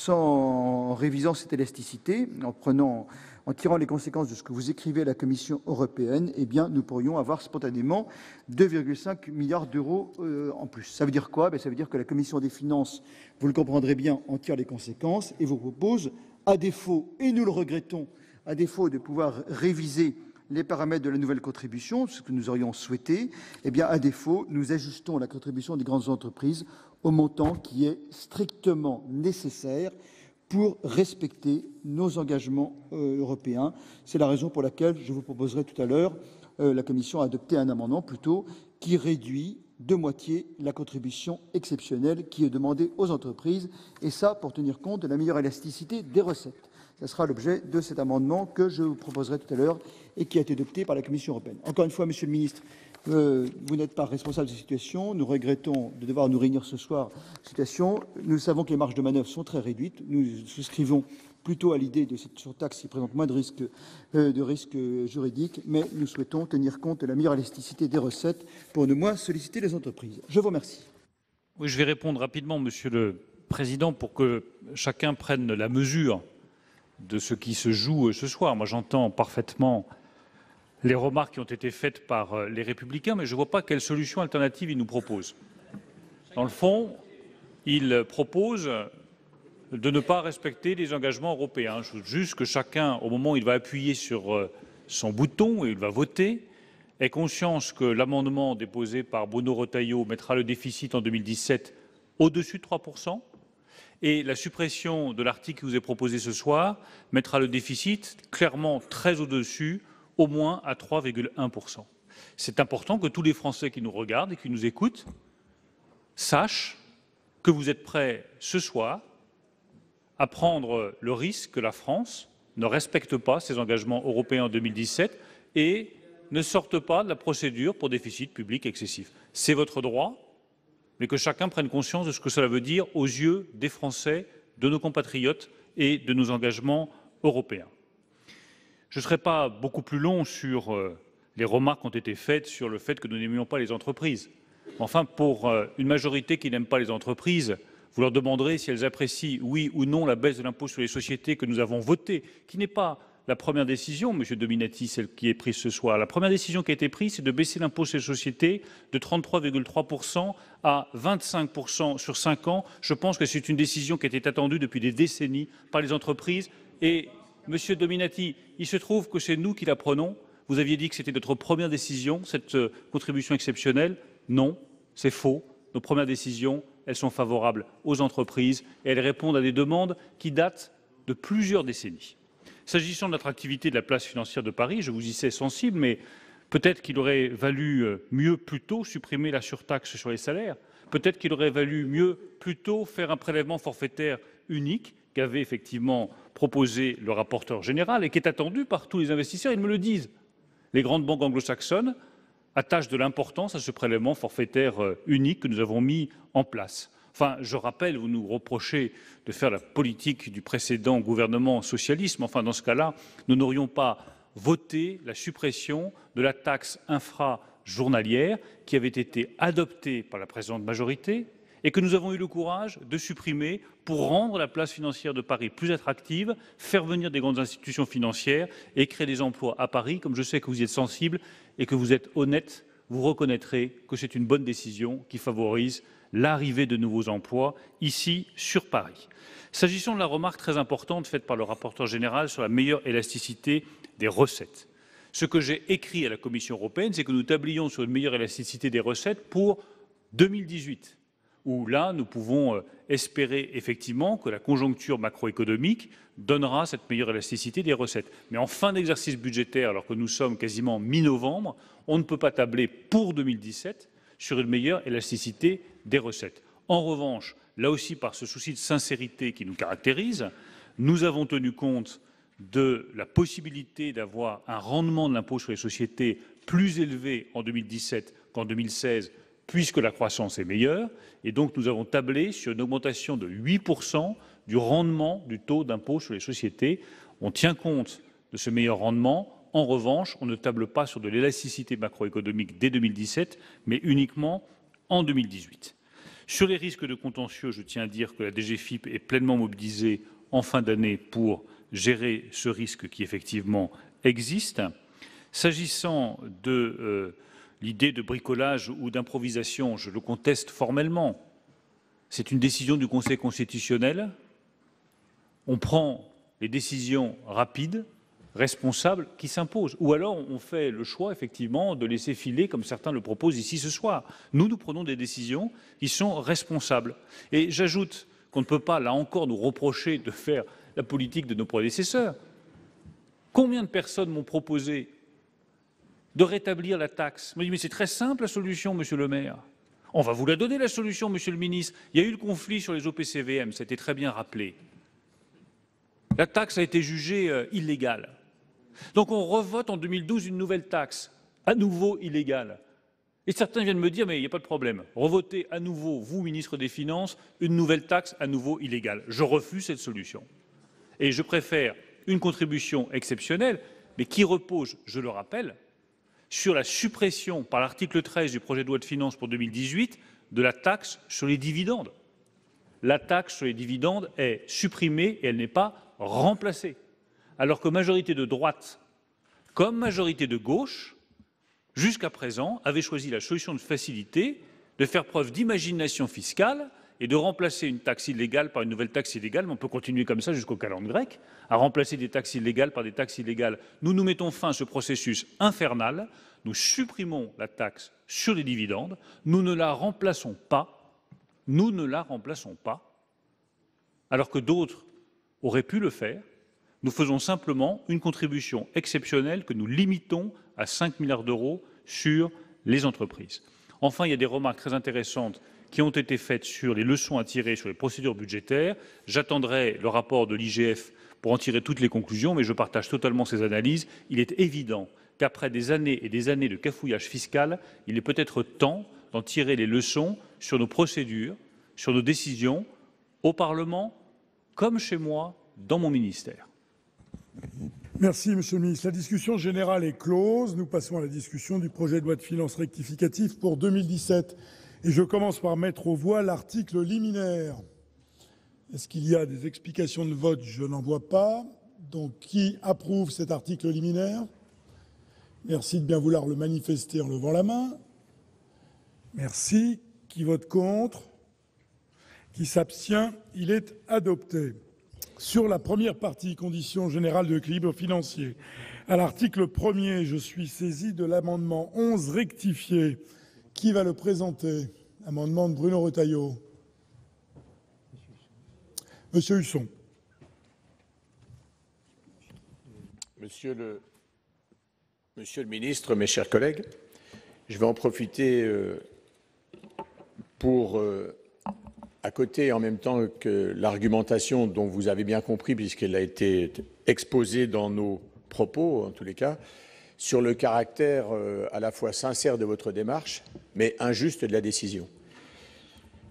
en révisant cette élasticité, en tirant les conséquences de ce que vous écrivez à la Commission européenne, eh bien, nous pourrions avoir spontanément 2,5 milliards d'euros en plus. Ça veut dire quoi ? Ça veut dire que la Commission des finances, vous le comprendrez bien, en tire les conséquences et vous propose, à défaut, et nous le regrettons, à défaut de pouvoir réviser les paramètres de la nouvelle contribution, ce que nous aurions souhaité. Eh bien, à défaut, nous ajustons la contribution des grandes entreprises au montant qui est strictement nécessaire pour respecter nos engagements européens. C'est la raison pour laquelle je vous proposerai tout à l'heure, la Commission a adopté un amendement plutôt qui réduit de moitié la contribution exceptionnelle qui est demandée aux entreprises, et ça pour tenir compte de la meilleure élasticité des recettes. Ce sera l'objet de cet amendement que je vous proposerai tout à l'heure et qui a été adopté par la Commission européenne. Encore une fois, Monsieur le Ministre, vous n'êtes pas responsable de cette situation. Nous regrettons de devoir nous réunir ce soir. Situation. Nous savons que les marges de manœuvre sont très réduites. Nous souscrivons plutôt à l'idée de cette surtaxe qui présente moins de risques juridiques, mais nous souhaitons tenir compte de la meilleure élasticité des recettes pour ne moins solliciter les entreprises. Je vous remercie. Oui, je vais répondre rapidement, Monsieur le Président, pour que chacun prenne la mesure de ce qui se joue ce soir. Moi, j'entends parfaitement les remarques qui ont été faites par les Républicains, mais je ne vois pas quelle solution alternative ils nous proposent. Dans le fond, ils proposent de ne pas respecter les engagements européens. Je veux juste que chacun, au moment où il va appuyer sur son bouton et il va voter, ait conscience que l'amendement déposé par Bruno Retailleau mettra le déficit en 2017 au-dessus de 3%, et la suppression de l'article qui vous est proposé ce soir mettra le déficit clairement très au-dessus, au moins à 3,1%. C'est important que tous les Français qui nous regardent et qui nous écoutent sachent que vous êtes prêts ce soir à prendre le risque que la France ne respecte pas ses engagements européens en 2017 et ne sorte pas de la procédure pour déficit public excessif. C'est votre droit, mais que chacun prenne conscience de ce que cela veut dire aux yeux des Français, de nos compatriotes et de nos engagements européens. Je ne serai pas beaucoup plus long sur les remarques qui ont été faites sur le fait que nous n'aimions pas les entreprises. Enfin, pour une majorité qui n'aime pas les entreprises, vous leur demanderez si elles apprécient, oui ou non, la baisse de l'impôt sur les sociétés que nous avons votée, qui n'est pas la première décision, Monsieur Dominati, celle qui est prise ce soir. La première décision qui a été prise, c'est de baisser l'impôt sur les sociétés de 33,3% à 25% sur 5 ans. Je pense que c'est une décision qui était attendue depuis des décennies par les entreprises. Et, Monsieur Dominati, il se trouve que c'est nous qui la prenons. Vous aviez dit que c'était notre première décision, cette contribution exceptionnelle. Non, c'est faux. Nos premières décisions, elles sont favorables aux entreprises et elles répondent à des demandes qui datent de plusieurs décennies. S'agissant de l'attractivité de la place financière de Paris, je vous y sais sensible, mais peut-être qu'il aurait valu mieux plus tôt supprimer la surtaxe sur les salaires. Peut-être qu'il aurait valu mieux plus tôt faire un prélèvement forfaitaire unique qu'avait effectivement proposé le rapporteur général et qui est attendu par tous les investisseurs. Ils me le disent. Les grandes banques anglo-saxonnes attachent de l'importance à ce prélèvement forfaitaire unique que nous avons mis en place. Enfin, je rappelle, vous nous reprochez de faire la politique du précédent gouvernement socialiste. Enfin, dans ce cas-là, nous n'aurions pas voté la suppression de la taxe infrajournalière qui avait été adoptée par la précédente majorité et que nous avons eu le courage de supprimer pour rendre la place financière de Paris plus attractive, faire venir des grandes institutions financières et créer des emplois à Paris. Comme je sais que vous y êtes sensible et que vous êtes honnête, vous reconnaîtrez que c'est une bonne décision qui favorise l'arrivée de nouveaux emplois ici sur Paris. S'agissant de la remarque très importante faite par le rapporteur général sur la meilleure élasticité des recettes, ce que j'ai écrit à la Commission européenne, c'est que nous tablions sur une meilleure élasticité des recettes pour 2018, où là, nous pouvons espérer effectivement que la conjoncture macroéconomique donnera cette meilleure élasticité des recettes. Mais en fin d'exercice budgétaire, alors que nous sommes quasiment mi-novembre, on ne peut pas tabler pour 2017 sur une meilleure élasticité des recettes. En revanche, là aussi par ce souci de sincérité qui nous caractérise, nous avons tenu compte de la possibilité d'avoir un rendement de l'impôt sur les sociétés plus élevé en 2017 qu'en 2016, puisque la croissance est meilleure, et donc nous avons tablé sur une augmentation de 8% du rendement du taux d'impôt sur les sociétés. On tient compte de ce meilleur rendement. En revanche, on ne table pas sur de l'élasticité macroéconomique dès 2017, mais uniquement en 2018. Sur les risques de contentieux, je tiens à dire que la DGFiP est pleinement mobilisée en fin d'année pour gérer ce risque qui effectivement existe. S'agissant de l'idée de bricolage ou d'improvisation, je le conteste formellement. C'est une décision du Conseil constitutionnel. On prend les décisions rapides responsable qui s'impose. Ou alors on fait le choix, effectivement, de laisser filer, comme certains le proposent ici ce soir. Nous prenons des décisions qui sont responsables. Et j'ajoute qu'on ne peut pas, là encore, nous reprocher de faire la politique de nos prédécesseurs. Combien de personnes m'ont proposé de rétablir la taxe? On m'a dit, mais c'est très simple la solution, monsieur le maire. On va vous la donner, la solution, monsieur le ministre. Il y a eu le conflit sur les OPCVM, ça a été très bien rappelé. La taxe a été jugée illégale. Donc on revote en 2012 une nouvelle taxe, à nouveau illégale. Et certains viennent me dire, mais il n'y a pas de problème, revotez à nouveau, vous, ministre des Finances, une nouvelle taxe à nouveau illégale. Je refuse cette solution. Et je préfère une contribution exceptionnelle, mais qui repose, je le rappelle, sur la suppression par l'article 13 du projet de loi de finances pour 2018 de la taxe sur les dividendes. La taxe sur les dividendes est supprimée et elle n'est pas remplacée. Alors que majorité de droite comme majorité de gauche, jusqu'à présent, avait choisi la solution de facilité, de faire preuve d'imagination fiscale et de remplacer une taxe illégale par une nouvelle taxe illégale. Mais on peut continuer comme ça jusqu'au calende grec, à remplacer des taxes illégales par des taxes illégales. Nous mettons fin à ce processus infernal. Nous supprimons la taxe sur les dividendes. Nous ne la remplaçons pas. Nous ne la remplaçons pas. Alors que d'autres auraient pu le faire. Nous faisons simplement une contribution exceptionnelle que nous limitons à 5 milliards d'euros sur les entreprises. Enfin, il y a des remarques très intéressantes qui ont été faites sur les leçons à tirer sur les procédures budgétaires. J'attendrai le rapport de l'IGF pour en tirer toutes les conclusions, mais je partage totalement ces analyses. Il est évident qu'après des années et des années de cafouillage fiscal, il est peut-être temps d'en tirer les leçons sur nos procédures, sur nos décisions, au Parlement, comme chez moi, dans mon ministère. Merci, Monsieur le Ministre. La discussion générale est close. Nous passons à la discussion du projet de loi de finances rectificative pour 2017. Et je commence par mettre aux voix l'article liminaire. Est-ce qu'il y a des explications de vote? Je n'en vois pas. Donc, qui approuve cet article liminaire? Merci de bien vouloir le manifester en levant la main. Merci. Qui vote contre? Qui s'abstient? Il est adopté. Sur la première partie, conditions générales de l'équilibre financier, à l'article 1er, je suis saisi de l'amendement 11 rectifié. Qui va le présenter? Amendement de Bruno Retailleau. Monsieur Husson. Monsieur le ministre, mes chers collègues, je vais en profiter pour, à côté en même temps que l'argumentation dont vous avez bien compris, puisqu'elle a été exposée dans nos propos, en tous les cas, sur le caractère à la fois sincère de votre démarche, mais injuste de la décision.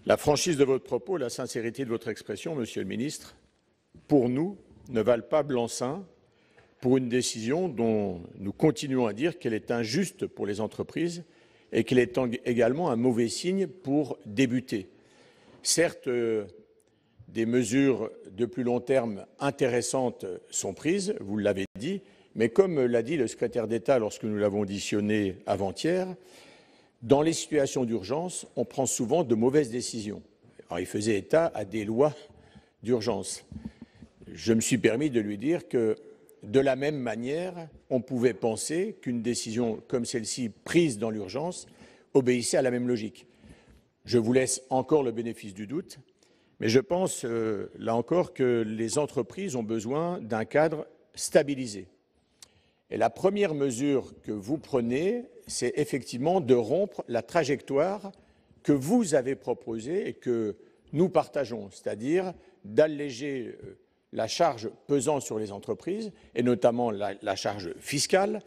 La franchise de votre propos, la sincérité de votre expression, Monsieur le ministre, pour nous, ne valent pas blanc-seing pour une décision dont nous continuons à dire qu'elle est injuste pour les entreprises et qu'elle est également un mauvais signe pour débuter. Certes, des mesures de plus long terme intéressantes sont prises, vous l'avez dit, mais comme l'a dit le secrétaire d'État lorsque nous l'avons auditionné avant-hier, dans les situations d'urgence, on prend souvent de mauvaises décisions. Alors, il faisait état à des lois d'urgence. Je me suis permis de lui dire que, de la même manière, on pouvait penser qu'une décision comme celle-ci, prise dans l'urgence, obéissait à la même logique. Je vous laisse encore le bénéfice du doute, mais je pense, là encore, que les entreprises ont besoin d'un cadre stabilisé. Et la première mesure que vous prenez, c'est effectivement de rompre la trajectoire que vous avez proposée et que nous partageons, c'est-à-dire d'alléger la charge pesant sur les entreprises, et notamment la charge fiscale,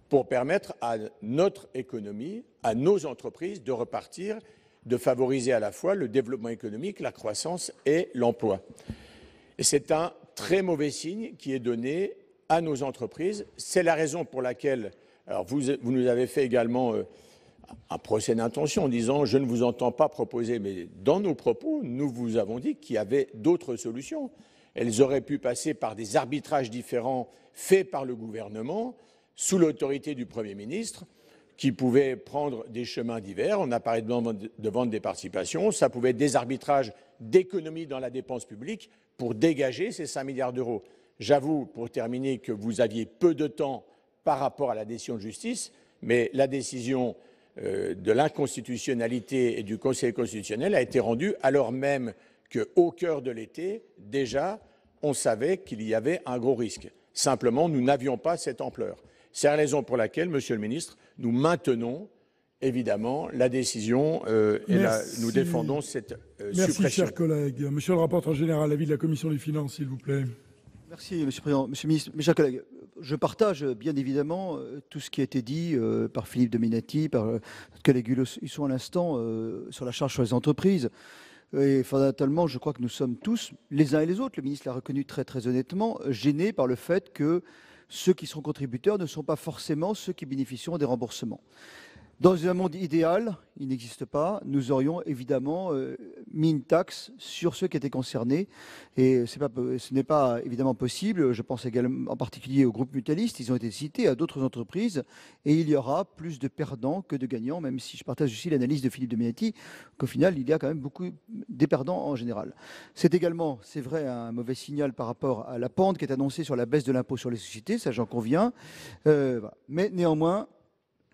pour permettre à notre économie, à nos entreprises de repartir, de favoriser à la fois le développement économique, la croissance et l'emploi. Et c'est un très mauvais signe qui est donné à nos entreprises. C'est la raison pour laquelle alors vous nous avez fait également un procès d'intention en disant « je ne vous entends pas proposer ». Mais dans nos propos, nous vous avons dit qu'il y avait d'autres solutions. Elles auraient pu passer par des arbitrages différents faits par le gouvernement, sous l'autorité du Premier ministre, qui pouvaient prendre des chemins divers. On a parlé de vente des participations. Ça pouvait être des arbitrages d'économie dans la dépense publique pour dégager ces 5 milliards d'euros. J'avoue, pour terminer, que vous aviez peu de temps par rapport à la décision de justice, mais la décision de l'inconstitutionnalité et du Conseil constitutionnel a été rendue alors même qu'au cœur de l'été, déjà, on savait qu'il y avait un gros risque. Simplement, nous n'avions pas cette ampleur. C'est la raison pour laquelle, Monsieur le Ministre, nous maintenons évidemment la décision et nous défendons cette suppression. Merci, chers collègues. Monsieur le rapporteur général, l'avis de la Commission des finances, s'il vous plaît. Merci, Monsieur le Président. Monsieur le Ministre, mes chers collègues, je partage bien évidemment tout ce qui a été dit par Philippe Dominati, par notre collègue Husson à l'instant, sur la charge sur les entreprises. Et fondamentalement, je crois que nous sommes tous, les uns et les autres, le ministre l'a reconnu très très honnêtement, gênés par le fait que ceux qui sont contributeurs ne sont pas forcément ceux qui bénéficieront des remboursements. Dans un monde idéal, il n'existe pas, nous aurions évidemment mis une taxe sur ceux qui étaient concernés. Et ce n'est pas évidemment possible. Je pense également en particulier au groupe mutualiste. Ils ont été cités à d'autres entreprises. Et il y aura plus de perdants que de gagnants, même si je partage aussi l'analyse de Philippe Dominati, qu'au final, il y a quand même beaucoup des perdants en général. C'est également, c'est vrai, un mauvais signal par rapport à la pente qui est annoncée sur la baisse de l'impôt sur les sociétés. Ça, j'en conviens. Voilà. Mais néanmoins,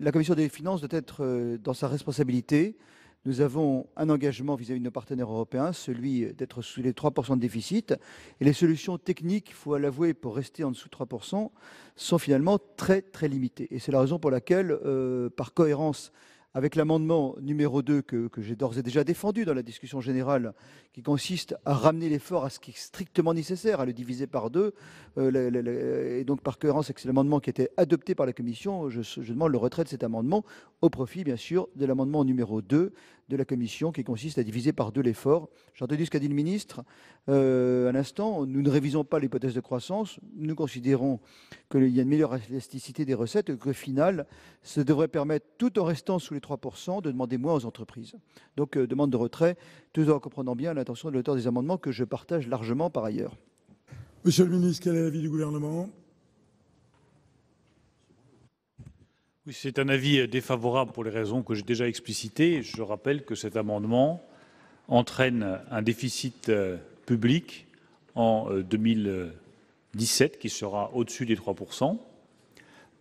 la Commission des finances doit être dans sa responsabilité. Nous avons un engagement vis-à-vis de nos partenaires européens, celui d'être sous les 3% de déficit. Et les solutions techniques, il faut l'avouer, pour rester en dessous de 3%, sont finalement très, très limitées. Et c'est la raison pour laquelle, par cohérence avec l'amendement numéro 2 que j'ai d'ores et déjà défendu dans la discussion générale, qui consiste à ramener l'effort à ce qui est strictement nécessaire, à le diviser par 2, et donc par cohérence avec l'amendement qui était adopté par la Commission, je demande le retrait de cet amendement au profit, bien sûr, de l'amendement numéro 2 de la Commission qui consiste à diviser par 2 l'effort. J'ai entendu ce qu'a dit le ministre à l'instant. Nous ne révisons pas l'hypothèse de croissance. Nous considérons qu'il y a une meilleure élasticité des recettes et qu'au final, ça devrait permettre, tout en restant sous les 3%, de demander moins aux entreprises. Donc, demande de retrait, tout en comprenant bien l'intention de l'auteur des amendements que je partage largement par ailleurs. Monsieur le ministre, quel est l'avis du gouvernement ? Oui, c'est un avis défavorable pour les raisons que j'ai déjà explicitées. Je rappelle que cet amendement entraîne un déficit public en 2017 qui sera au-dessus des 3%.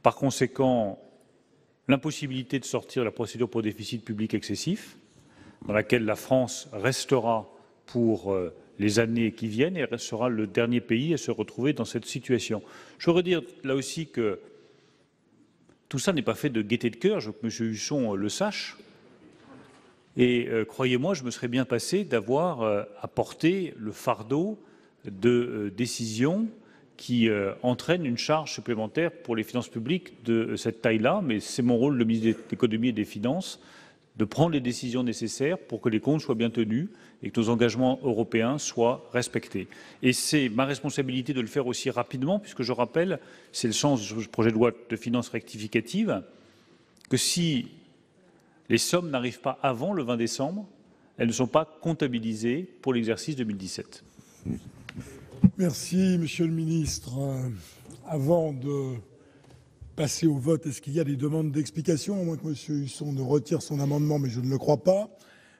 Par conséquent, l'impossibilité de sortir de la procédure pour déficit public excessif, dans laquelle la France restera pour les années qui viennent et sera le dernier pays à se retrouver dans cette situation. Je voudrais dire là aussi que tout ça n'est pas fait de gaieté de cœur, je veux que M. Husson le sache. Et croyez-moi, je me serais bien passé d'avoir apporté le fardeau de décisions qui entraînent une charge supplémentaire pour les finances publiques de cette taille-là. Mais c'est mon rôle de ministre de l'économie et des finances de prendre les décisions nécessaires pour que les comptes soient bien tenus et que nos engagements européens soient respectés. Et c'est ma responsabilité de le faire aussi rapidement, puisque je rappelle, c'est le sens du projet de loi de finances rectificative, que si les sommes n'arrivent pas avant le 20 décembre, elles ne sont pas comptabilisées pour l'exercice 2017. Merci, Monsieur le ministre. Avant de passer au vote, est-ce qu'il y a des demandes d'explication, à moins que M. Husson ne retire son amendement, mais je ne le crois pas.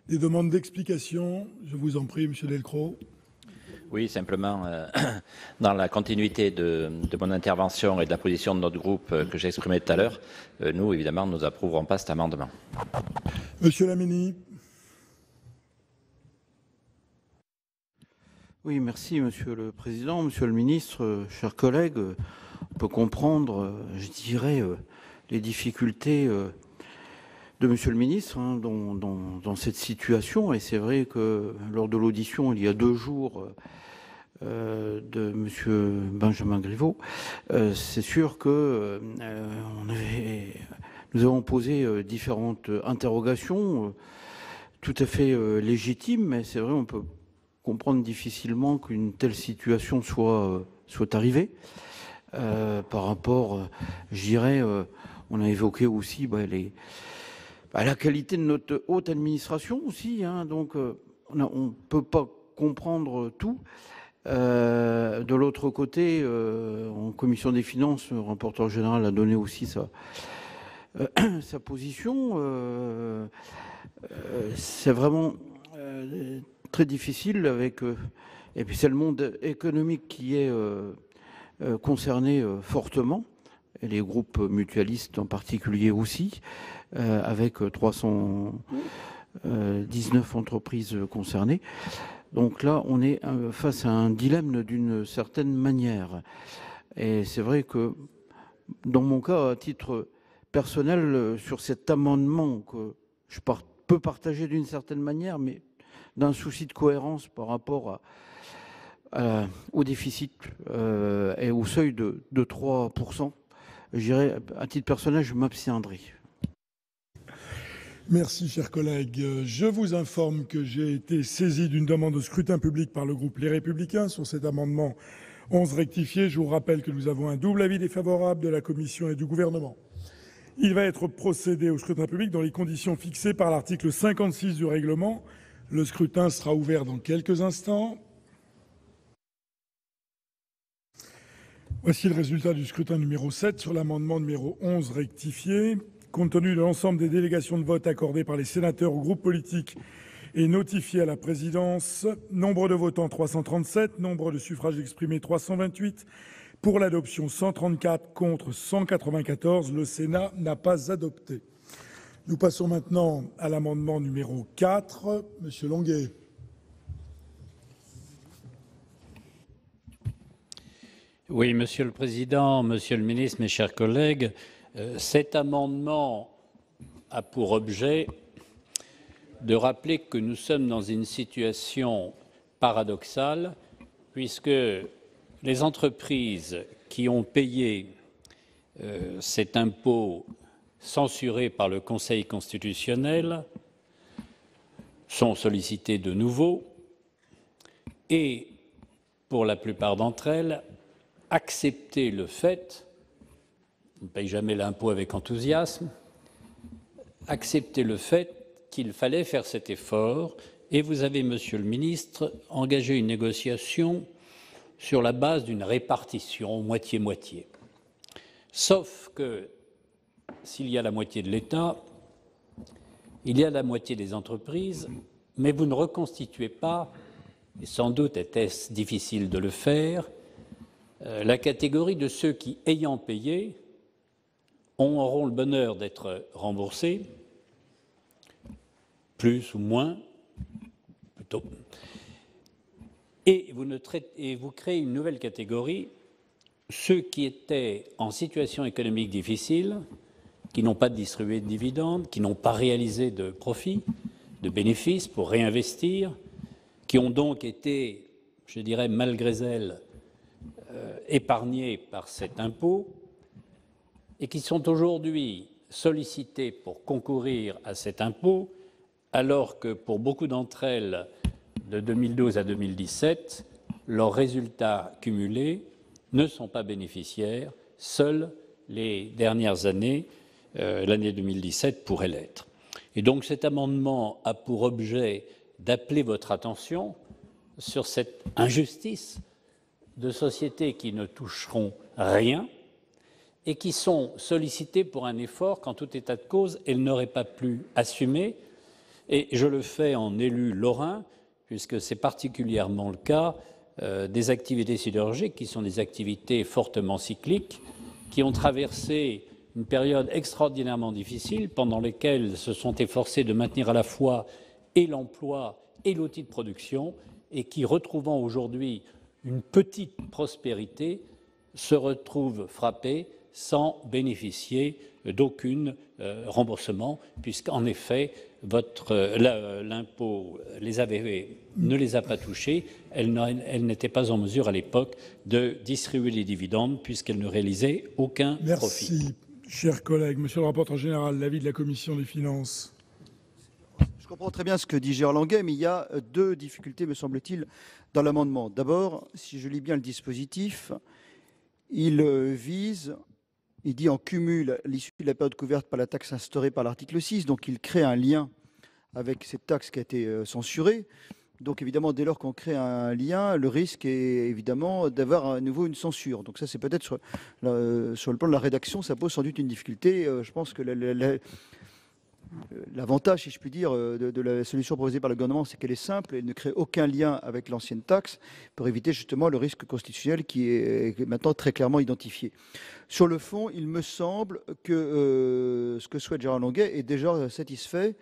Des demandes d'explication, je vous en prie, M. Delcros. Oui, simplement, dans la continuité de mon intervention et de la position de notre groupe que j'ai exprimée tout à l'heure, nous, évidemment, nous n'approuverons pas cet amendement. Monsieur Laménie. Oui, merci, Monsieur le Président. Monsieur le Ministre, chers collègues, on peut comprendre, je dirais, les difficultés de Monsieur le Ministre dans cette situation. Et c'est vrai que lors de l'audition, il y a 2 jours, de Monsieur Benjamin Griveaux, c'est sûr que nous avons posé différentes interrogations tout à fait légitimes, mais c'est vrai, on peut comprendre difficilement qu'une telle situation soit arrivée. Par rapport, je dirais, on a évoqué aussi la qualité de notre haute administration aussi, donc on ne peut pas comprendre tout. De l'autre côté, en commission des finances, le rapporteur général a donné aussi sa position. C'est vraiment très difficile et puis c'est le monde économique qui est concernés fortement, et les groupes mutualistes en particulier aussi, avec 319 entreprises concernées. Donc là, on est face à un dilemme d'une certaine manière. Et c'est vrai que, dans mon cas, à titre personnel, sur cet amendement que je peux partager d'une certaine manière, mais d'un souci de cohérence par rapport au déficit et au seuil de 3%, je dirais, à titre personnel, je m'abstiendrai. Merci, chers collègues. Je vous informe que j'ai été saisi d'une demande de scrutin public par le groupe Les Républicains sur cet amendement 11 rectifié. Je vous rappelle que nous avons un double avis défavorable de la Commission et du Gouvernement. Il va être procédé au scrutin public dans les conditions fixées par l'article 56 du règlement. Le scrutin sera ouvert dans quelques instants. Voici le résultat du scrutin numéro 7 sur l'amendement numéro 11 rectifié. Compte tenu de l'ensemble des délégations de vote accordées par les sénateurs aux groupes politiques et notifiées à la présidence, nombre de votants 337, nombre de suffrages exprimés 328, pour l'adoption 134, contre 194, le Sénat n'a pas adopté. Nous passons maintenant à l'amendement numéro 4. Monsieur Longuet. Oui, Monsieur le Président, Monsieur le Ministre, mes chers collègues, cet amendement a pour objet de rappeler que nous sommes dans une situation paradoxale, puisque les entreprises qui ont payé cet impôt censuré par le Conseil constitutionnel sont sollicitées de nouveau et, pour la plupart d'entre elles, accepter le fait, on ne paye jamais l'impôt avec enthousiasme, accepter le fait qu'il fallait faire cet effort. Et vous avez, Monsieur le Ministre, engagé une négociation sur la base d'une répartition moitié-moitié. Sauf que s'il y a la moitié de l'État, il y a la moitié des entreprises, mais vous ne reconstituez pas, et sans doute était-ce difficile de le faire, la catégorie de ceux qui, ayant payé, auront le bonheur d'être remboursés, plus ou moins, plutôt. Et vous créez une nouvelle catégorie, ceux qui étaient en situation économique difficile, qui n'ont pas distribué de dividendes, qui n'ont pas réalisé de profits, de bénéfices pour réinvestir, qui ont donc été, je dirais, malgré elles, épargnés par cet impôt et qui sont aujourd'hui sollicités pour concourir à cet impôt, alors que pour beaucoup d'entre elles, de 2012 à 2017, leurs résultats cumulés ne sont pas bénéficiaires, seules les dernières années, l'année 2017 pourrait l'être. Et donc cet amendement a pour objet d'appeler votre attention sur cette injustice de sociétés qui ne toucheront rien et qui sont sollicitées pour un effort qu'en tout état de cause, elles n'auraient pas pu assumer. Et je le fais en élu lorrain, puisque c'est particulièrement le cas des activités sidérurgiques, qui sont des activités fortement cycliques, qui ont traversé une période extraordinairement difficile, pendant laquelle se sont efforcés de maintenir à la fois et l'emploi et l'outil de production, et qui, retrouvant aujourd'hui une petite prospérité, se retrouvent frappés sans bénéficier d'aucun remboursement, puisqu'en effet, l'impôt ne les a pas touchés. Elle n'était pas en mesure à l'époque de distribuer les dividendes, puisqu'elle ne réalisait aucun profit. Merci, chers collègues. Monsieur le rapporteur général, l'avis de la Commission des finances. Je comprends très bien ce que dit Gérard Longuet, mais il y a deux difficultés, me semble-t-il, dans l'amendement. D'abord, si je lis bien le dispositif, il dit en cumul l'issue de la période couverte par la taxe instaurée par l'article 6, donc il crée un lien avec cette taxe qui a été censurée. Donc évidemment, dès lors qu'on crée un lien, le risque est évidemment d'avoir à nouveau une censure. Donc ça, c'est peut-être sur le plan de la rédaction, ça pose sans doute une difficulté. Je pense que l'avantage, si je puis dire, de la solution proposée par le gouvernement, c'est qu'elle est simple, elle ne crée aucun lien avec l'ancienne taxe pour éviter justement le risque constitutionnel qui est maintenant très clairement identifié. Sur le fond, il me semble que ce que souhaite Gérard Longuet est déjà satisfait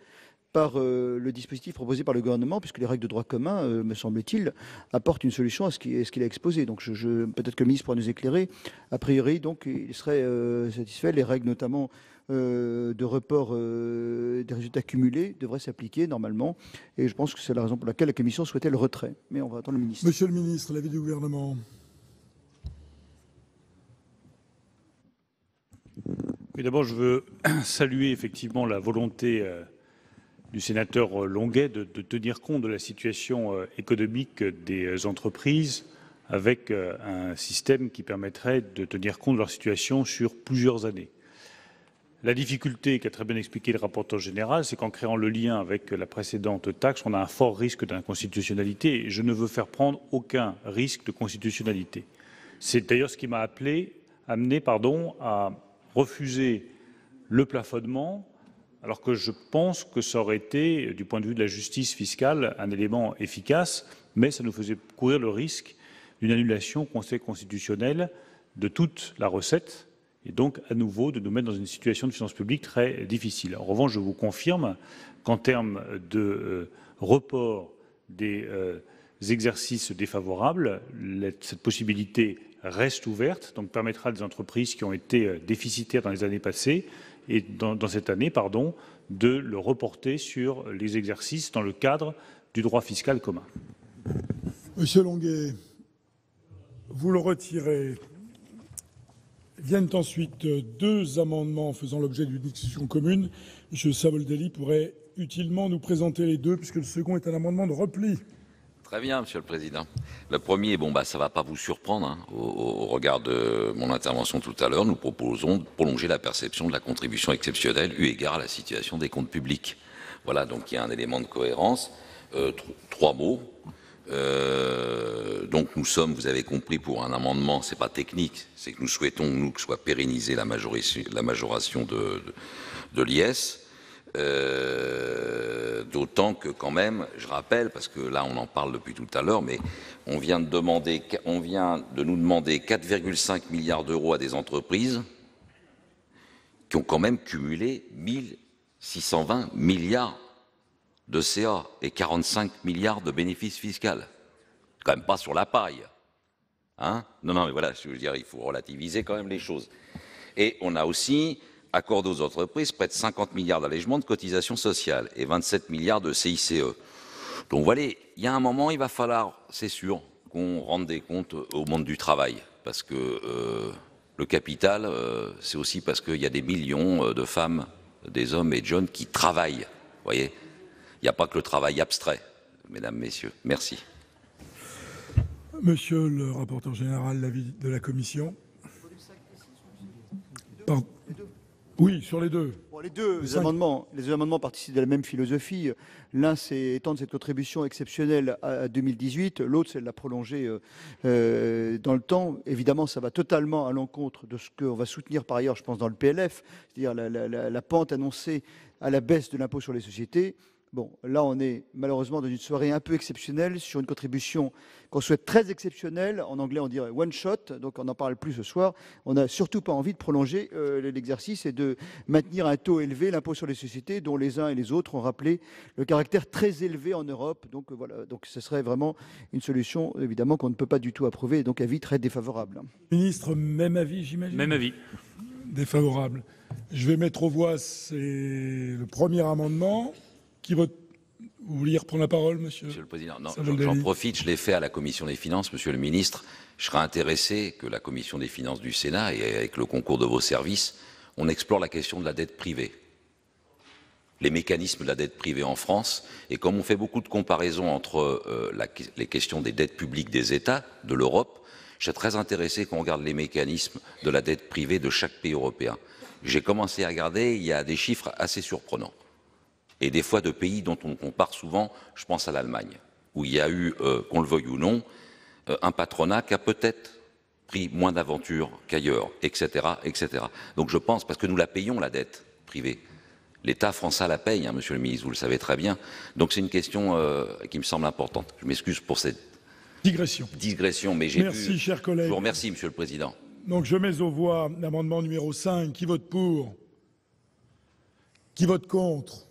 par le dispositif proposé par le gouvernement, puisque les règles de droit commun, me semble-t-il, apportent une solution à ce qu'il a exposé. Donc peut-être que le ministre pourra nous éclairer. A priori, donc, il serait satisfait. Les règles notamment de report des résultats cumulés devraient s'appliquer normalement. Et je pense que c'est la raison pour laquelle la Commission souhaitait le retrait. Mais on va attendre le ministre. Monsieur le ministre, l'avis du gouvernement. Oui, d'abord, je veux saluer effectivement la volonté du sénateur Longuet de tenir compte de la situation économique des entreprises avec un système qui permettrait de tenir compte de leur situation sur plusieurs années. La difficulté qu'a très bien expliqué le rapporteur général, c'est qu'en créant le lien avec la précédente taxe, on a un fort risque d'inconstitutionnalité et je ne veux faire prendre aucun risque de constitutionnalité. C'est d'ailleurs ce qui m'a amené à refuser le plafonnement, alors que je pense que ça aurait été, du point de vue de la justice fiscale, un élément efficace, mais ça nous faisait courir le risque d'une annulation au Conseil constitutionnel de toute la recette, et donc à nouveau de nous mettre dans une situation de finances publiques très difficile. En revanche, je vous confirme qu'en termes de report des exercices défavorables, cette possibilité reste ouverte, donc permettra à des entreprises qui ont été déficitaires dans les années passées et dans cette année, de le reporter sur les exercices dans le cadre du droit fiscal commun. Monsieur Longuet, vous le retirez. Viennent ensuite deux amendements faisant l'objet d'une discussion commune. Monsieur Savoldelli pourrait utilement nous présenter les deux, puisque le second est un amendement de repli. Très bien, Monsieur le Président. Le premier, ça ne va pas vous surprendre. Au regard de mon intervention tout à l'heure, nous proposons de prolonger la perception de la contribution exceptionnelle eu égard à la situation des comptes publics. Voilà, donc il y a un élément de cohérence. Trois mots. Donc nous sommes, vous avez compris, pour un amendement, c'est pas technique, c'est que nous souhaitons, que soit pérennisée la majoration de l'IS. D'autant que quand même, je rappelle, parce que là on en parle depuis tout à l'heure, mais on vient de nous demander 4,5 milliards d'euros à des entreprises qui ont quand même cumulé 1620 milliards de CA et 45 milliards de bénéfices fiscaux. Quand même pas sur la paille. Hein? Non, mais voilà, je veux dire, il faut relativiser quand même les choses. Et on a aussi accordé aux entreprises près de 50 milliards d'allègements de cotisations sociales et 27 milliards de CICE. Donc voilà, il y a un moment, il va falloir, c'est sûr, qu'on rende des comptes au monde du travail. Parce que le capital, c'est aussi parce qu'il y a des millions de femmes, des hommes et de jeunes qui travaillent. Vous voyez, il n'y a pas que le travail abstrait, mesdames, messieurs. Merci. Monsieur le rapporteur général, l'avis de la Commission. Pardon. Oui, sur les deux. Bon, les deux amendements participent de la même philosophie. L'un, c'est étendre cette contribution exceptionnelle à 2018. L'autre, c'est de la prolonger dans le temps. Évidemment, ça va totalement à l'encontre de ce qu'on va soutenir par ailleurs, je pense, dans le PLF, c'est-à-dire la pente annoncée à la baisse de l'impôt sur les sociétés. Bon, là, on est malheureusement dans une soirée un peu exceptionnelle sur une contribution qu'on souhaite très exceptionnelle. En anglais, on dirait one shot, donc on n'en parle plus ce soir. On n'a surtout pas envie de prolonger l'exercice et de maintenir un taux élevé, l'impôt sur les sociétés, dont les uns et les autres ont rappelé le caractère très élevé en Europe. Donc voilà, donc ce serait vraiment une solution, évidemment, qu'on ne peut pas du tout approuver, donc avis très défavorable. Ministre, même avis, j'imagine ? Même avis. Défavorable. Je vais mettre aux voix le premier amendement. Qui vote ? Vous vouliez reprendre la parole, monsieur ? Monsieur le Président, non, j'en profite, je l'ai fait à la Commission des Finances, monsieur le Ministre. Je serais intéressé que la Commission des Finances du Sénat, et avec le concours de vos services, on explore la question de la dette privée. Les mécanismes de la dette privée en France, et comme on fait beaucoup de comparaisons entre les questions des dettes publiques des États, de l'Europe, je serais très intéressé qu'on regarde les mécanismes de la dette privée de chaque pays européen. J'ai commencé à regarder, il y a des chiffres assez surprenants. Et des fois de pays dont on compare souvent, je pense à l'Allemagne, où il y a eu, qu'on le veuille ou non, un patronat qui a peut-être pris moins d'aventures qu'ailleurs, etc., etc. Donc je pense, parce que nous la payons, la dette privée, L'État France la paye, hein, monsieur le ministre, vous le savez très bien. Donc c'est une question qui me semble importante. Je m'excuse pour cette digression, mais j'ai Merci, chers collègues. Je vous remercie, monsieur le président. Donc je mets aux voix l'amendement numéro 5. Qui vote pour? Qui vote contre?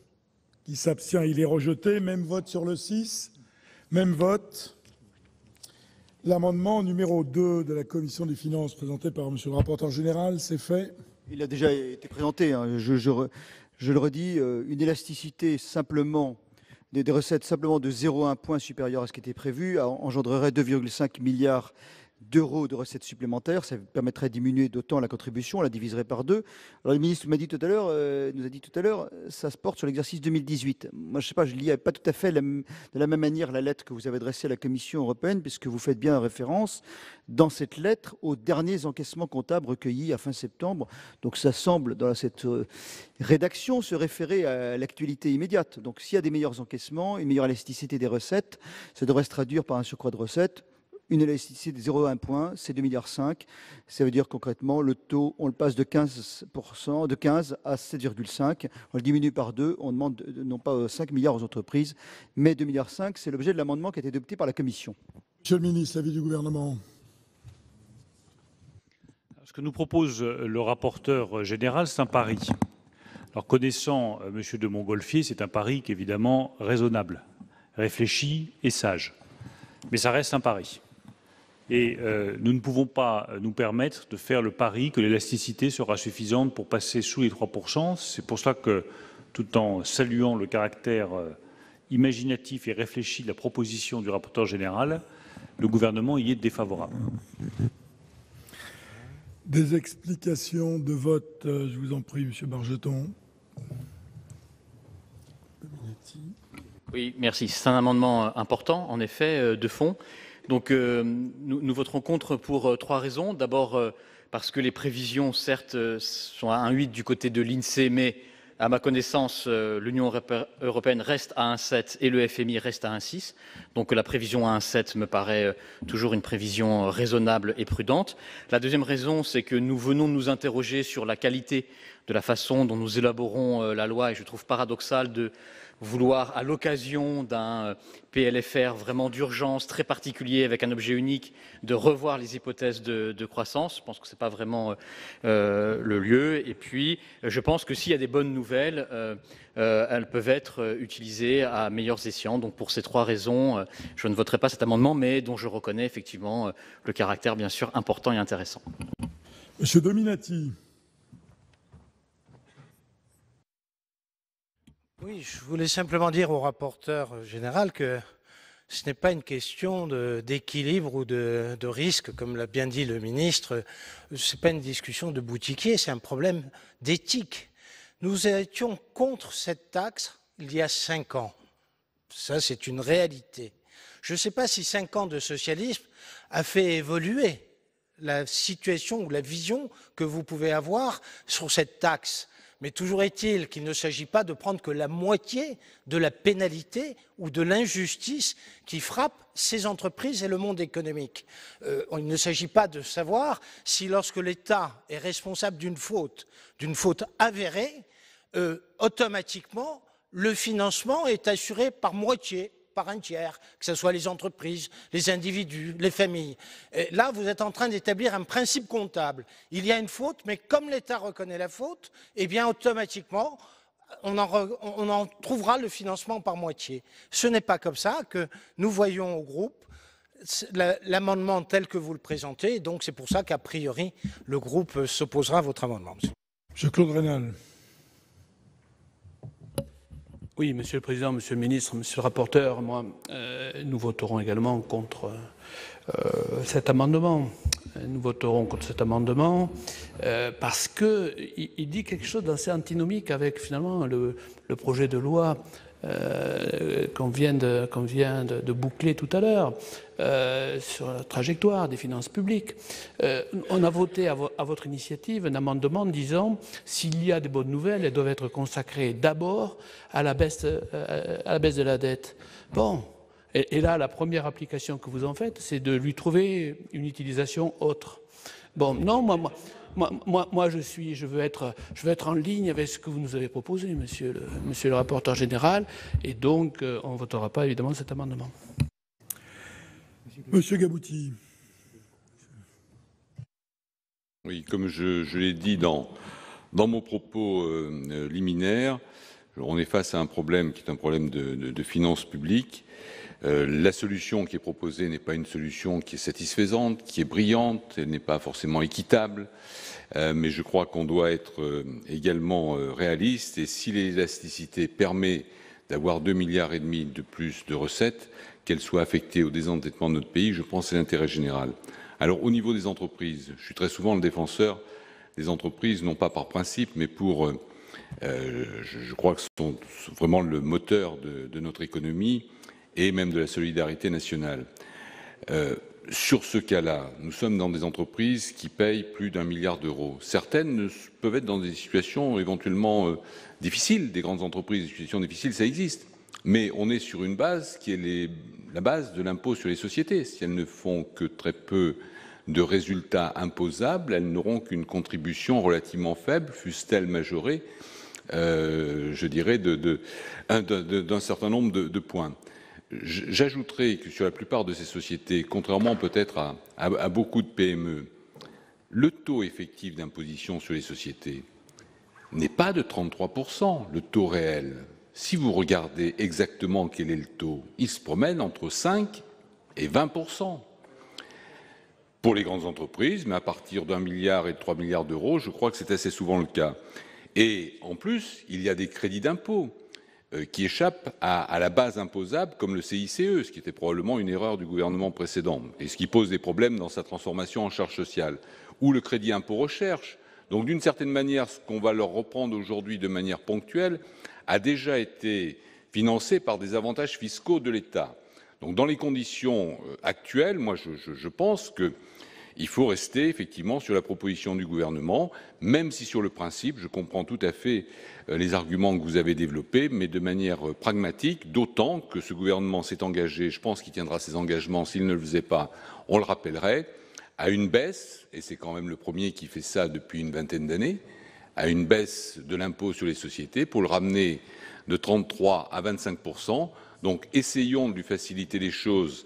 Qui s'abstient? Il est rejeté. Même vote sur le 6. Même vote. L'amendement numéro 2 de la Commission des finances, présenté par monsieur le rapporteur général, c'est fait. Il a déjà été présenté. Hein. Je le redis, une élasticité simplement des recettes simplement de 0,1 point supérieur à ce qui était prévu engendrerait 2,5 milliards d'euros de recettes supplémentaires. Ça permettrait de diminuer d'autant la contribution, on la diviserait par 2. Alors le ministre nous a dit tout à l'heure, ça se porte sur l'exercice 2018. Moi, je sais pas, je lis pas tout à fait de la même manière la lettre que vous avez adressée à la Commission européenne, puisque vous faites bien référence dans cette lettre aux derniers encaissements comptables recueillis à fin septembre. Donc ça semble, dans cette rédaction, se référer à l'actualité immédiate. Donc s'il y a des meilleurs encaissements, une meilleure élasticité des recettes, ça devrait se traduire par un surcroît de recettes. Une élasticité de 0,1 point, c'est 2,5 milliards. Ça veut dire concrètement, le taux, on le passe de 15 à 7,5. On le diminue par 2. On demande non pas 5 milliards aux entreprises, mais 2,5 milliards. C'est l'objet de l'amendement qui a été adopté par la Commission. Monsieur le ministre, l'avis du gouvernement. Ce que nous propose le rapporteur général, c'est un pari. Alors, connaissant M. de Montgolfier, c'est un pari qui est évidemment raisonnable, réfléchi et sage. Mais ça reste un pari. Et nous ne pouvons pas nous permettre de faire le pari que l'élasticité sera suffisante pour passer sous les 3%. C'est pour cela que, tout en saluant le caractère imaginatif et réfléchi de la proposition du rapporteur général, le gouvernement y est défavorable. Des explications de vote, je vous en prie, Monsieur Bargeton. Oui, merci. C'est un amendement important, en effet, de fond. Donc, nous voterons contre pour 3 raisons. D'abord, parce que les prévisions, certes, sont à 1,8 du côté de l'INSEE, mais à ma connaissance, l'Union européenne reste à 1,7 et le FMI reste à 1,6. Donc la prévision à 1,7 me paraît toujours une prévision raisonnable et prudente. La deuxième raison, c'est que nous venons de nous interroger sur la qualité de la façon dont nous élaborons la loi, et je trouve paradoxal de vouloir, à l'occasion d'un PLFR vraiment d'urgence, très particulier, avec un objet unique, de revoir les hypothèses de croissance. Je pense que ce n'est pas vraiment le lieu. Et puis, je pense que s'il y a des bonnes nouvelles, elles peuvent être utilisées à meilleurs escients. Donc, pour ces 3 raisons, je ne voterai pas cet amendement, mais dont je reconnais effectivement le caractère, bien sûr, important et intéressant. Monsieur Dominati. Oui, je voulais simplement dire au rapporteur général que ce n'est pas une question d'équilibre ou de risque, comme l'a bien dit le ministre. Ce n'est pas une discussion de boutiquier, c'est un problème d'éthique. Nous étions contre cette taxe il y a 5 ans. Ça, c'est une réalité. Je ne sais pas si 5 ans de socialisme a fait évoluer la situation ou la vision que vous pouvez avoir sur cette taxe. Mais toujours est-il qu'il ne s'agit pas de prendre que la moitié de la pénalité ou de l'injustice qui frappe ces entreprises et le monde économique. Il ne s'agit pas de savoir si lorsque l'État est responsable d'une faute avérée, automatiquement, le financement est assuré par moitié, par un tiers, que ce soit les entreprises, les individus, les familles. Et là, vous êtes en train d'établir un principe comptable. Il y a une faute, mais comme l'État reconnaît la faute, eh bien, automatiquement, on en trouvera le financement par moitié. Ce n'est pas comme ça que nous voyons au groupe l'amendement tel que vous le présentez. Donc, c'est pour ça qu'a priori, le groupe s'opposera à votre amendement. Monsieur Claude Raynal. Oui, Monsieur le Président, Monsieur le Ministre, Monsieur le rapporteur, nous voterons également contre cet amendement. Nous voterons contre cet amendement parce qu'il dit quelque chose d'assez antinomique avec finalement le projet de loi qu'on vient de boucler tout à l'heure sur la trajectoire des finances publiques. On a voté à votre initiative un amendement disant s'il y a des bonnes nouvelles, elles doivent être consacrées d'abord à la baisse de la dette. Bon, et là, la première application que vous en faites, c'est de lui trouver une utilisation autre. Bon, non, moi je veux être en ligne avec ce que vous nous avez proposé, monsieur le rapporteur général, et donc on ne votera pas évidemment cet amendement. Monsieur Gabouty. Oui, comme je l'ai dit dans mon propos liminaire, on est face à un problème qui est un problème de finances publiques. La solution qui est proposée n'est pas une solution qui est satisfaisante, qui est brillante, elle n'est pas forcément équitable, mais je crois qu'on doit être également réaliste. Et si l'élasticité permet d'avoir 2,5 milliards de plus de recettes, qu'elles soient affectées au désendettement de notre pays, je pense que c'est l'intérêt général. Alors, au niveau des entreprises, je suis très souvent le défenseur des entreprises, non pas par principe, mais pour, je crois que ce sont vraiment le moteur de notre économie et même de la solidarité nationale. Sur ce cas-là, nous sommes dans des entreprises qui payent plus d'1 milliard d'euros. Certaines peuvent être dans des situations éventuellement difficiles, des grandes entreprises, des situations difficiles, ça existe. Mais on est sur une base qui est la base de l'impôt sur les sociétés. Si elles ne font que très peu de résultats imposables, elles n'auront qu'une contribution relativement faible, fût-elle majorée, je dirais, d'un certain nombre de points. J'ajouterai que sur la plupart de ces sociétés, contrairement peut-être à beaucoup de PME, le taux effectif d'imposition sur les sociétés n'est pas de 33%, le taux réel. Si vous regardez exactement quel est le taux, il se promène entre 5 et 20%. Pour les grandes entreprises, mais à partir d'1 milliard et de 3 milliards d'euros, je crois que c'est assez souvent le cas. Et en plus, il y a des crédits d'impôt qui échappent à la base imposable, comme le CICE, ce qui était probablement une erreur du gouvernement précédent, et ce qui pose des problèmes dans sa transformation en charge sociale, ou le crédit impôt recherche. Donc, d'une certaine manière, ce qu'on va leur reprendre aujourd'hui de manière ponctuelle a déjà été financé par des avantages fiscaux de l'État. Donc, dans les conditions actuelles, moi, je pense qu'il faut rester effectivement sur la proposition du gouvernement, même si sur le principe, je comprends tout à fait les arguments que vous avez développés, mais de manière pragmatique, d'autant que ce gouvernement s'est engagé, je pense qu'il tiendra ses engagements, s'il ne le faisait pas, on le rappellerait, à une baisse, et c'est quand même le premier qui fait ça depuis une vingtaine d'années, à une baisse de l'impôt sur les sociétés pour le ramener de 33 à 25%. Donc essayons de lui faciliter les choses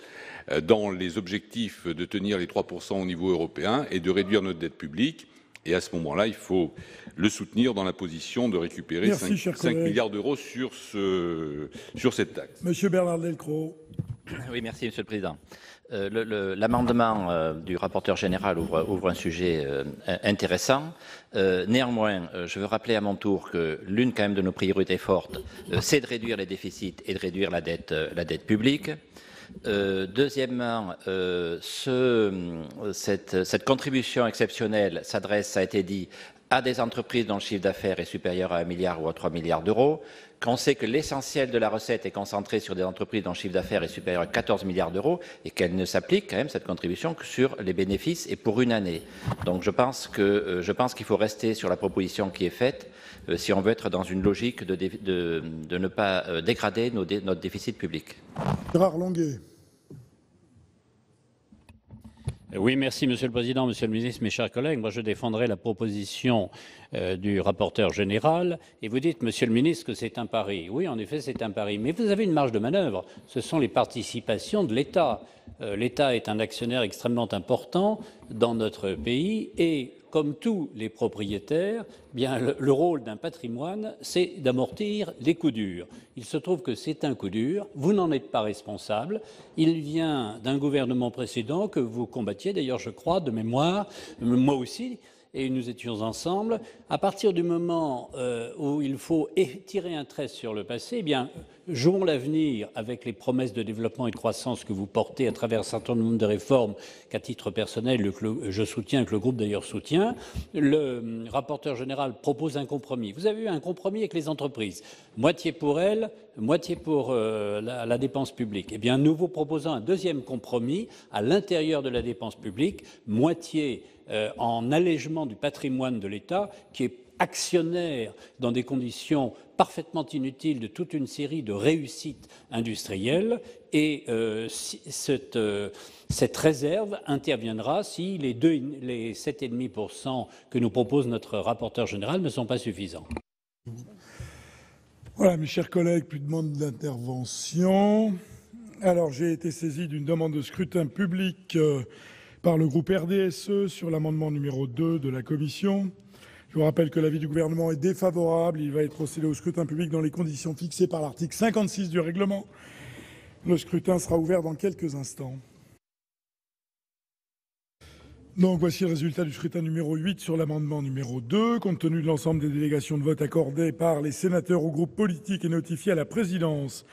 dans les objectifs de tenir les 3% au niveau européen et de réduire notre dette publique. Et à ce moment-là, il faut le soutenir dans la position de récupérer 5 milliards d'euros sur cette taxe. Monsieur Bernard Delcros. Oui, merci, Monsieur le Président. L'amendement du rapporteur général ouvre un sujet intéressant. Néanmoins, je veux rappeler à mon tour que l'une quand même de nos priorités fortes, c'est de réduire les déficits et de réduire la dette publique. Deuxièmement, cette contribution exceptionnelle s'adresse, ça a été dit, à des entreprises dont le chiffre d'affaires est supérieur à 1 milliard ou à 3 milliards d'euros, qu'on sait que l'essentiel de la recette est concentré sur des entreprises dont le chiffre d'affaires est supérieur à 14 milliards d'euros et qu'elle ne s'applique quand même, cette contribution, que sur les bénéfices et pour une année. Donc je pense qu'il faut rester sur la proposition qui est faite si on veut être dans une logique de ne pas dégrader notre déficit public. Gérard Longuet. Oui, merci Monsieur le Président, Monsieur le Ministre, mes chers collègues. Moi, je défendrai la proposition du rapporteur général. Et vous dites, Monsieur le Ministre, que c'est un pari. Oui, en effet, c'est un pari. Mais vous avez une marge de manœuvre. Ce sont les participations de l'État. L'État est un actionnaire extrêmement important dans notre pays et comme tous les propriétaires, bien, le rôle d'un patrimoine, c'est d'amortir les coups durs. Il se trouve que c'est un coup dur, vous n'en êtes pas responsable, il vient d'un gouvernement précédent que vous combattiez, d'ailleurs je crois, de mémoire, moi aussi, et nous étions ensemble. À partir du moment où il faut tirer un trait sur le passé, eh bien, jouons l'avenir avec les promesses de développement et de croissance que vous portez à travers un certain nombre de réformes qu'à titre personnel, je soutiens, que le groupe d'ailleurs soutient. Le rapporteur général propose un compromis. Vous avez eu un compromis avec les entreprises, moitié pour elles, moitié pour la dépense publique. Eh bien, nous vous proposons un deuxième compromis à l'intérieur de la dépense publique, moitié en allègement du patrimoine de l'État, qui est actionnaire dans des conditions parfaitement inutiles de toute une série de réussites industrielles. Et Cette réserve interviendra si les 7,5% que nous propose notre rapporteur général ne sont pas suffisants. Voilà, mes chers collègues, plus de demande d'intervention. Alors, j'ai été saisi d'une demande de scrutin public par le groupe RDSE sur l'amendement numéro 2 de la Commission. Je vous rappelle que l'avis du gouvernement est défavorable. Il va être procédé au scrutin public dans les conditions fixées par l'article 56 du règlement. Le scrutin sera ouvert dans quelques instants. Donc, voici le résultat du scrutin numéro 8 sur l'amendement numéro 2. Compte tenu de l'ensemble des délégations de vote accordées par les sénateurs aux groupes politiques et notifiées à la présidence,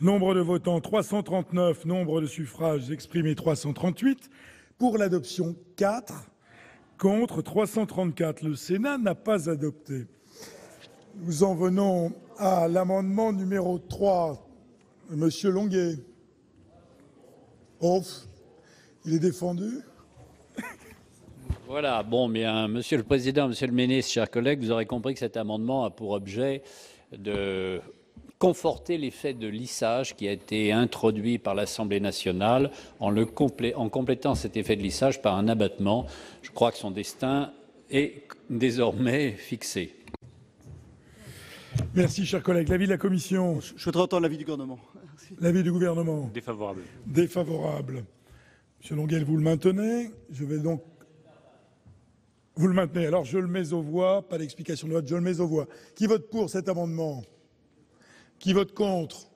nombre de votants 339, nombre de suffrages exprimés 338, pour l'adoption 4, contre 334. Le Sénat n'a pas adopté. Nous en venons à l'amendement numéro 3. Monsieur Longuet. Off. Il est défendu. Voilà, bon, bien, Monsieur le Président, Monsieur le Ministre, chers collègues, vous aurez compris que cet amendement a pour objet de conforter l'effet de lissage qui a été introduit par l'Assemblée nationale en complétant cet effet de lissage par un abattement. Je crois que son destin est désormais fixé. Merci, chers collègues. L'avis de la Commission. Je voudrais entendre l'avis du gouvernement. L'avis du gouvernement. Défavorable. Défavorable. Monsieur Longuet, vous le maintenez. Je vais donc... Vous le maintenez. Alors, je le mets aux voix. Pas d'explication de vote. Je le mets aux voix. Qui vote pour cet amendement? Qui vote contre?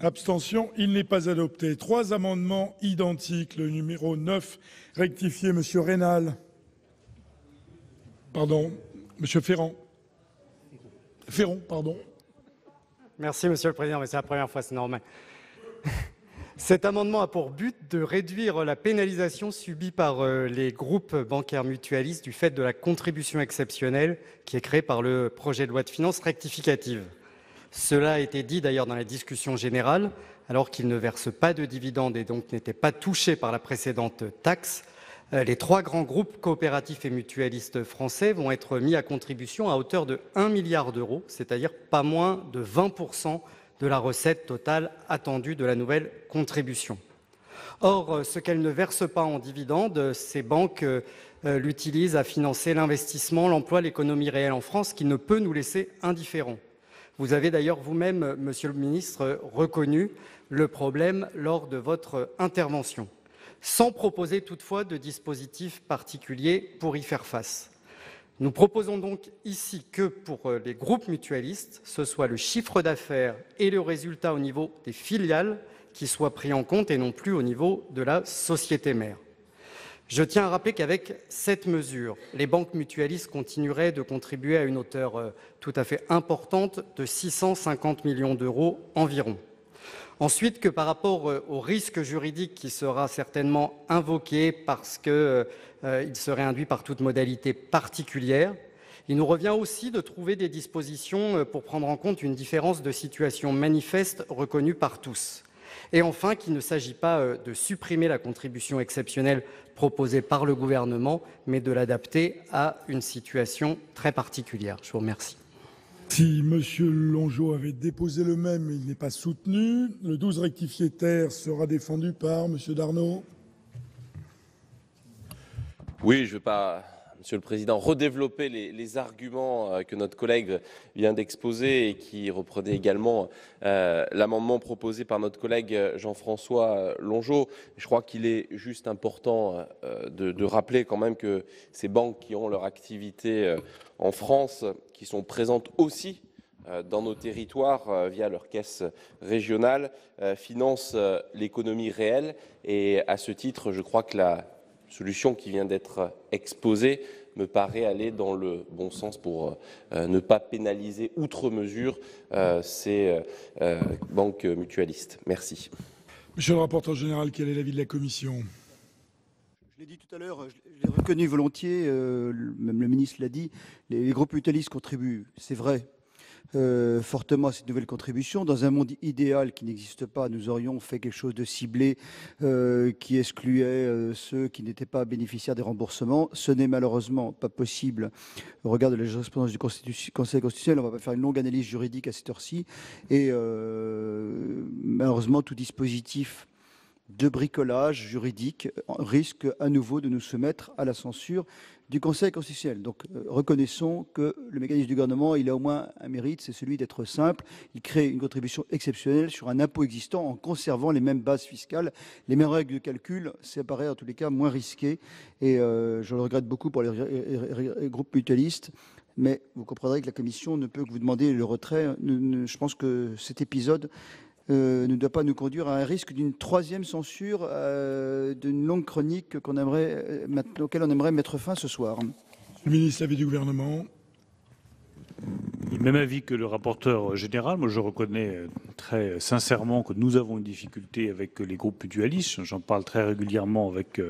Abstention. Il n'est pas adopté. 3 amendements identiques. Le numéro 9, rectifié. Monsieur Rénal. Pardon. Monsieur Ferrand. Ferron, pardon. Merci, Monsieur le Président, mais c'est la première fois, c'est normal. Cet amendement a pour but de réduire la pénalisation subie par les groupes bancaires mutualistes du fait de la contribution exceptionnelle qui est créée par le projet de loi de finances rectificative. Cela a été dit d'ailleurs dans la discussion générale, alors qu'ils ne versent pas de dividendes et donc n'étaient pas touchés par la précédente taxe. Les 3 grands groupes coopératifs et mutualistes français vont être mis à contribution à hauteur de 1 milliard d'euros, c'est-à-dire pas moins de 20% de la recette totale attendue de la nouvelle contribution. Or, ce qu'elles ne versent pas en dividendes, ces banques l'utilisent à financer l'investissement, l'emploi, l'économie réelle en France, qui ne peut nous laisser indifférents. Vous avez d'ailleurs vous-même, Monsieur le Ministre, reconnu le problème lors de votre intervention, sans proposer toutefois de dispositif particulier pour y faire face. Nous proposons donc ici que pour les groupes mutualistes, ce soit le chiffre d'affaires et le résultat au niveau des filiales qui soient pris en compte et non plus au niveau de la société mère. Je tiens à rappeler qu'avec cette mesure, les banques mutualistes continueraient de contribuer à une hauteur tout à fait importante de 650 millions d'euros environ. Ensuite, que par rapport au risque juridique qui sera certainement invoqué parce qu'il serait induit par toute modalité particulière, il nous revient aussi de trouver des dispositions pour prendre en compte une différence de situation manifeste reconnue par tous. Et enfin, qu'il ne s'agit pas de supprimer la contribution exceptionnelle proposée par le gouvernement, mais de l'adapter à une situation très particulière. Je vous remercie. Si M. Longeau avait déposé le même, il n'est pas soutenu. Le 12 rectifié terre sera défendu par M. Darnaud. Oui, je ne vais pas, Monsieur le Président, redévelopper les arguments que notre collègue vient d'exposer et qui reprenaient également l'amendement proposé par notre collègue Jean-François Longeau. Je crois qu'il est juste important de rappeler quand même que ces banques qui ont leur activité en France, qui sont présentes aussi dans nos territoires via leurs caisses régionales, financent l'économie réelle. Et à ce titre, je crois que la solution qui vient d'être exposée me paraît aller dans le bon sens pour ne pas pénaliser outre mesure ces banques mutualistes. Merci. Monsieur le rapporteur général, quel est l'avis de la Commission ? Je l'ai dit tout à l'heure, je l'ai reconnu volontiers, même le ministre l'a dit, les groupes mutualistes contribuent, c'est vrai, fortement à cette nouvelle contribution. Dans un monde idéal qui n'existe pas, nous aurions fait quelque chose de ciblé qui excluait ceux qui n'étaient pas bénéficiaires des remboursements. Ce n'est malheureusement pas possible au regard de la jurisprudence du Conseil constitutionnel. On ne va pas faire une longue analyse juridique à cette heure-ci. Et malheureusement, tout dispositif de bricolage juridique risque à nouveau de nous soumettre à la censure du Conseil constitutionnel. Donc reconnaissons que le mécanisme du gouvernement, il a au moins un mérite, c'est celui d'être simple. Il crée une contribution exceptionnelle sur un impôt existant en conservant les mêmes bases fiscales, les mêmes règles de calcul. Ça paraît en tous les cas moins risqué et je le regrette beaucoup pour les groupes mutualistes. Mais vous comprendrez que la Commission ne peut que vous demander le retrait. Je pense que cet épisode ne doit pas nous conduire à un risque d'une troisième censure d'une longue chronique auquel on aimerait mettre fin ce soir. Monsieur le ministre, l'avis du gouvernement. Même avis que le rapporteur général. Moi, je reconnais très sincèrement que nous avons une difficulté avec les groupes mutualistes. J'en parle très régulièrement avec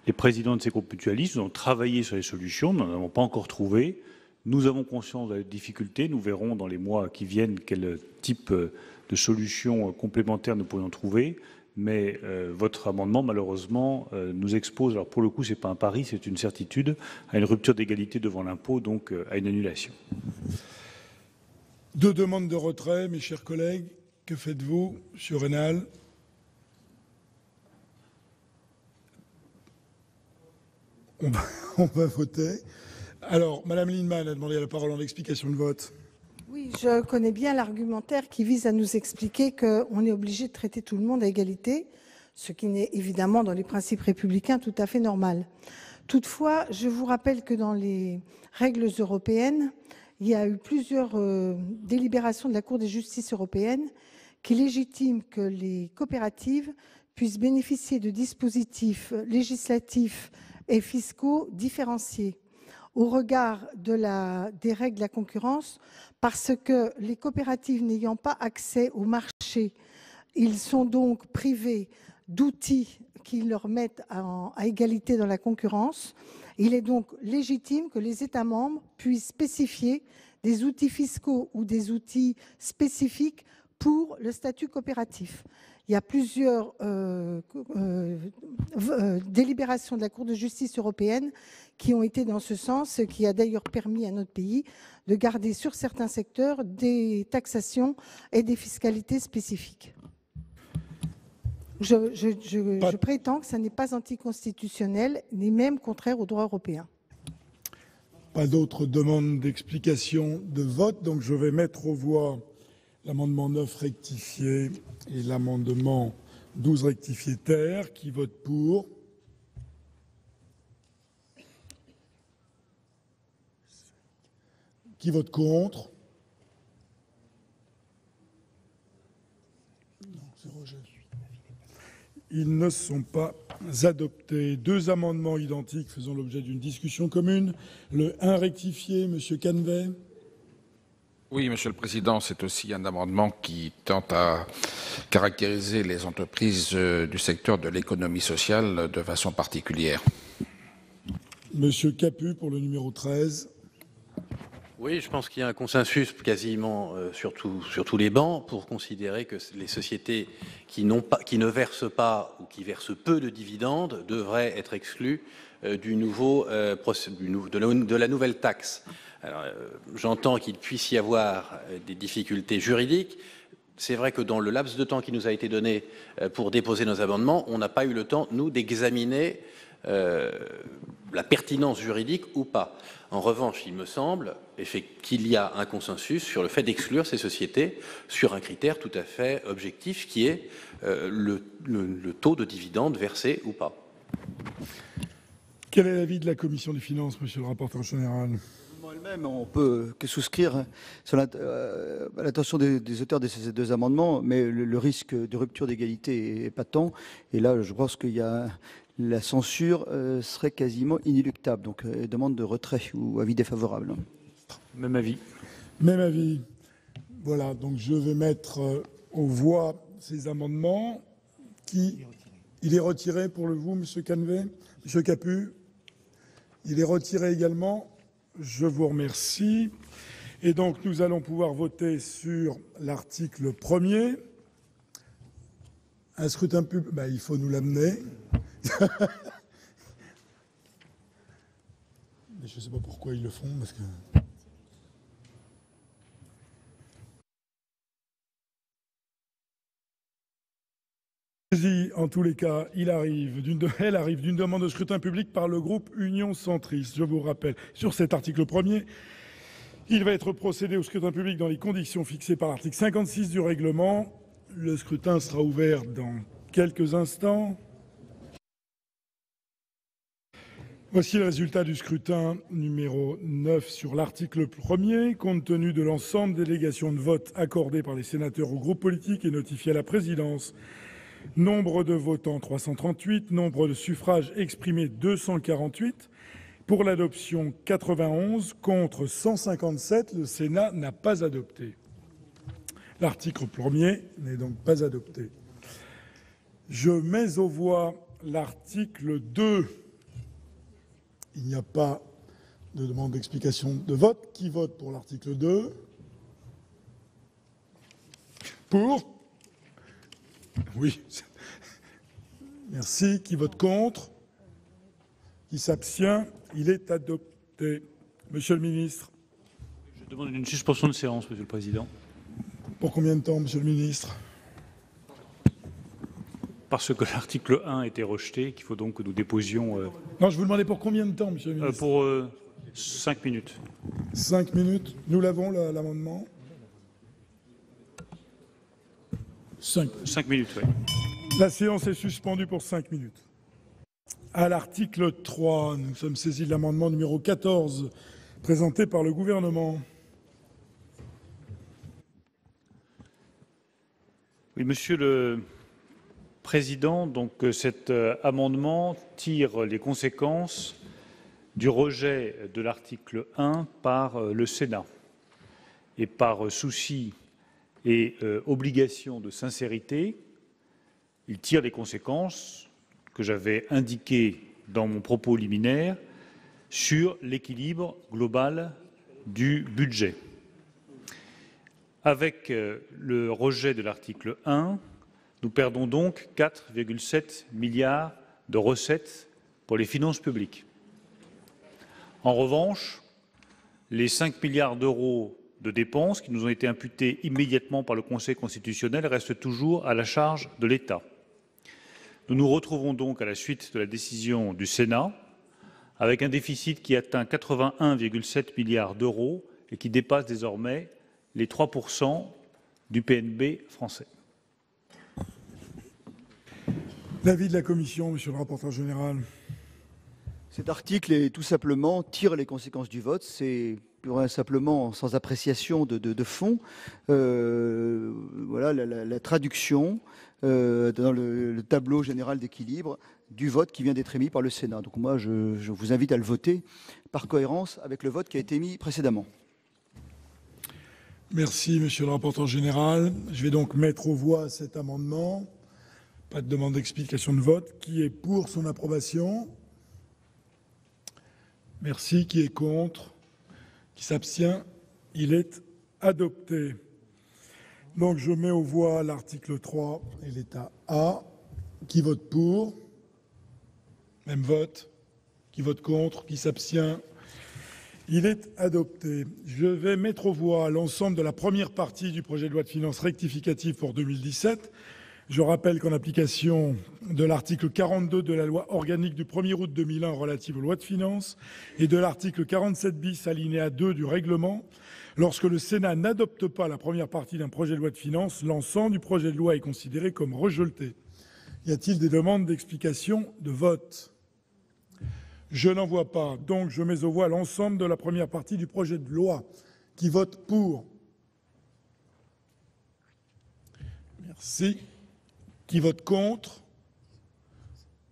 les présidents de ces groupes mutualistes. Nous avons travaillé sur les solutions, nous n'en avons pas encore trouvé. Nous avons conscience de la difficulté. Nous verrons dans les mois qui viennent quel type de solutions complémentaires nous pourrions trouver. Mais votre amendement, malheureusement, nous expose, alors pour le coup, ce n'est pas un pari, c'est une certitude, à une rupture d'égalité devant l'impôt, donc à une annulation. 2 demandes de retrait, mes chers collègues. Que faites-vous, Monsieur Reynal? On va voter. Alors, Madame Lienemann a demandé la parole en explication de vote. Oui, je connais bien l'argumentaire qui vise à nous expliquer qu'on est obligé de traiter tout le monde à égalité, ce qui n'est évidemment dans les principes républicains tout à fait normal. Toutefois, je vous rappelle que dans les règles européennes, il y a eu plusieurs délibérations de la Cour de justice européenne qui légitiment que les coopératives puissent bénéficier de dispositifs législatifs et fiscaux différenciés au regard des règles de la concurrence, parce que les coopératives n'ayant pas accès au marché, ils sont donc privés d'outils qui leur mettent à égalité dans la concurrence. Il est donc légitime que les États membres puissent spécifier des outils fiscaux ou des outils spécifiques pour le statut coopératif. Il y a plusieurs délibérations de la Cour de justice européenne qui ont été dans ce sens, ce qui a d'ailleurs permis à notre pays de garder sur certains secteurs des taxations et des fiscalités spécifiques. Je prétends que ça n'est pas anticonstitutionnel, ni même contraire au droit européen. Pas d'autres demandes d'explication de vote, donc je vais mettre aux voix l'amendement 9 rectifié et l'amendement 12 rectifié terre. Qui vote pour? Qui vote contre? Ils ne sont pas adoptés. 2 amendements identiques faisant l'objet d'une discussion commune. Le 1 rectifié, Monsieur Canvet. Oui, Monsieur le Président, c'est aussi un amendement qui tente à caractériser les entreprises du secteur de l'économie sociale de façon particulière. Monsieur Capu pour le numéro 13. Oui, je pense qu'il y a un consensus quasiment sur tous les bancs pour considérer que les sociétés qui ne versent pas ou qui versent peu de dividendes devraient être exclues de la nouvelle taxe. Alors, j'entends qu'il puisse y avoir des difficultés juridiques. C'est vrai que dans le laps de temps qui nous a été donné pour déposer nos amendements, on n'a pas eu le temps, nous, d'examiner la pertinence juridique ou pas. En revanche, il me semble qu'il y a un consensus sur le fait d'exclure ces sociétés sur un critère tout à fait objectif qui est le taux de dividende versé ou pas. Quel est l'avis de la Commission des finances, monsieur le rapporteur général? Moi-même, on peut que souscrire sur l'attention des auteurs de ces 2 amendements, mais le risque de rupture d'égalité est patent. Et là, je pense qu'il y a la censure serait quasiment inéluctable. Donc, demande de retrait ou avis défavorable. Même avis. Même avis. Voilà, donc je vais mettre aux voix ces amendements. Il est retiré pour vous, Monsieur Canvet? Monsieur Capu? Il est retiré également. Je vous remercie. Et donc, nous allons pouvoir voter sur l'article 1er. Un scrutin public. Il faut nous l'amener. Mais je ne sais pas pourquoi ils le font, parce que... En tous les cas, elle arrive d'une demande de scrutin public par le groupe Union centriste. Je vous rappelle, sur cet article 1er, il va être procédé au scrutin public dans les conditions fixées par l'article 56 du règlement. Le scrutin sera ouvert dans quelques instants. Voici le résultat du scrutin numéro 9 sur l'article 1er. Compte tenu de l'ensemble des délégations de vote accordées par les sénateurs aux groupes politiques et notifiées à la présidence, nombre de votants 338, nombre de suffrages exprimés 248, pour l'adoption 91, contre 157, le Sénat n'a pas adopté. L'article 1er n'est donc pas adopté. Je mets aux voix l'article 2. Il n'y a pas de demande d'explication de vote. Qui vote pour l'article 2? Pour? Oui. Merci. Qui vote contre? Qui s'abstient? Il est adopté. Monsieur le ministre. Je demande une suspension de séance, Monsieur le Président. Pour combien de temps, Monsieur le ministre? Parce que l'article 1 a été rejeté, qu'il faut donc que nous déposions... Non, je vous demandais pour combien de temps, Monsieur le ministre? Pour 5 minutes. 5 minutes. Nous l'avons, l'amendement. 5 minutes, oui. La séance est suspendue pour 5 minutes. À l'article 3, nous sommes saisis de l'amendement numéro 14, présenté par le gouvernement. Oui, Monsieur le Président, donc cet amendement tire les conséquences du rejet de l'article 1 par le Sénat. Et par souci et obligation de sincérité, il tire les conséquences que j'avais indiquées dans mon propos liminaire sur l'équilibre global du budget. Avec le rejet de l'article 1, nous perdons donc 4,7 milliards de recettes pour les finances publiques. En revanche, les 5 milliards d'euros de dépenses qui nous ont été imputés immédiatement par le Conseil constitutionnel restent toujours à la charge de l'État. Nous nous retrouvons donc à la suite de la décision du Sénat avec un déficit qui atteint 81,7 milliards d'euros et qui dépasse désormais les 3% du PNB français. L'avis de la Commission, Monsieur le rapporteur général. Cet article est tout simplement tire les conséquences du vote. C'est simplement sans appréciation de fond. Voilà la traduction dans le tableau général d'équilibre du vote qui vient d'être émis par le Sénat. Donc moi, je vous invite à le voter par cohérence avec le vote qui a été émis précédemment. Merci, Monsieur le rapporteur général. Je vais donc mettre aux voix cet amendement. Pas de demande d'explication de vote. Qui est pour son approbation? Merci. Qui est contre? Qui s'abstient? Il est adopté. Donc je mets aux voix l'article 3 et l'état A. Qui vote pour? Même vote. Qui vote contre? Qui s'abstient? Il est adopté. Je vais mettre aux voix l'ensemble de la première partie du projet de loi de finances rectificative pour 2017. Je rappelle qu'en application de l'article 42 de la loi organique du 1er août 2001 relative aux lois de finances et de l'article 47 bis alinéa 2 du règlement, lorsque le Sénat n'adopte pas la première partie d'un projet de loi de finances, l'ensemble du projet de loi est considéré comme rejeté. Y a-t-il des demandes d'explication de vote? Je n'en vois pas. Donc je mets aux voix l'ensemble de la première partie du projet de loi. Qui vote pour? Merci. Qui vote contre?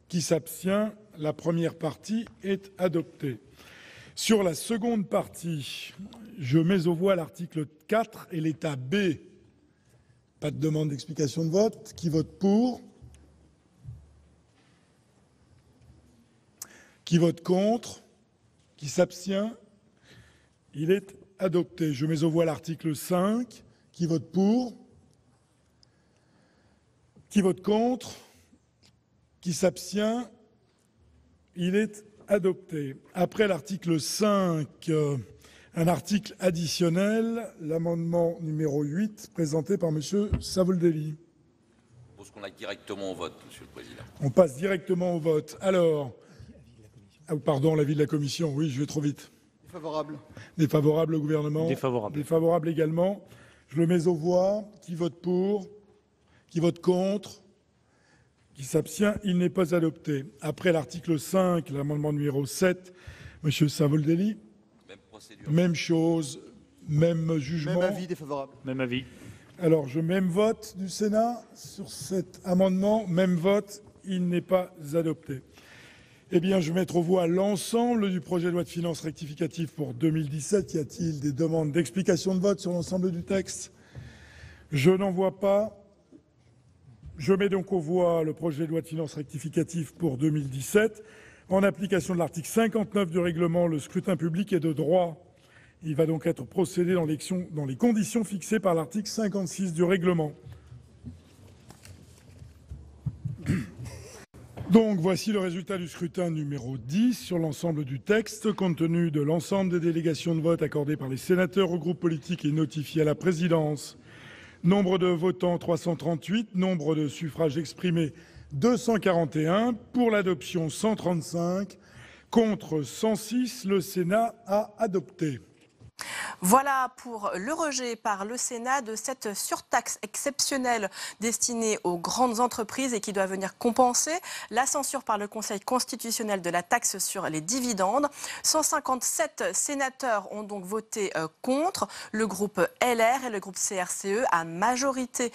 Qui s'abstient? La première partie est adoptée. Sur la seconde partie, je mets aux voix l'article 4 et l'état B. Pas de demande d'explication de vote. Qui vote pour? Qui vote contre? Qui s'abstient? Il est adopté. Je mets aux voix l'article 5. Qui vote pour? Qui vote contre? Qui s'abstient? Il est adopté. Après l'article 5, un article additionnel, l'amendement numéro 8, présenté par M. Savoldelli. propose qu'on aille directement au vote, Monsieur le Président. On passe directement au vote. Alors, pardon, l'avis de la Commission. Oui, je vais trop vite. Défavorable. Défavorable au gouvernement. Défavorable. Défavorable également. Je le mets aux voix. Qui vote pour? Qui vote contre? Qui s'abstient? Il n'est pas adopté. Après l'article 5, l'amendement numéro 7, Monsieur Savoldelli. Même procédure. Même chose, même jugement. Même avis défavorable. Même avis. Alors, même vote du Sénat sur cet amendement. Même vote, il n'est pas adopté. Eh bien, je vais mettre aux voix l'ensemble du projet de loi de finances rectificative pour 2017. Y a-t-il des demandes d'explication de vote sur l'ensemble du texte? Je n'en vois pas. Je mets donc aux voix le projet de loi de finances rectificative pour 2017. En application de l'article 59 du règlement, le scrutin public est de droit. Il va donc être procédé dans les conditions fixées par l'article 56 du règlement. Donc, voici le résultat du scrutin numéro 10 sur l'ensemble du texte. Compte tenu de l'ensemble des délégations de vote accordées par les sénateurs aux groupes politiques et notifiées à la présidence, nombre de votants 338, nombre de suffrages exprimés 241, pour l'adoption 135, contre 106, le Sénat a adopté. Voilà pour le rejet par le Sénat de cette surtaxe exceptionnelle destinée aux grandes entreprises et qui doit venir compenser la censure par le Conseil constitutionnel de la taxe sur les dividendes. 157 sénateurs ont donc voté contre, le groupe LR et le groupe CRCE à majorité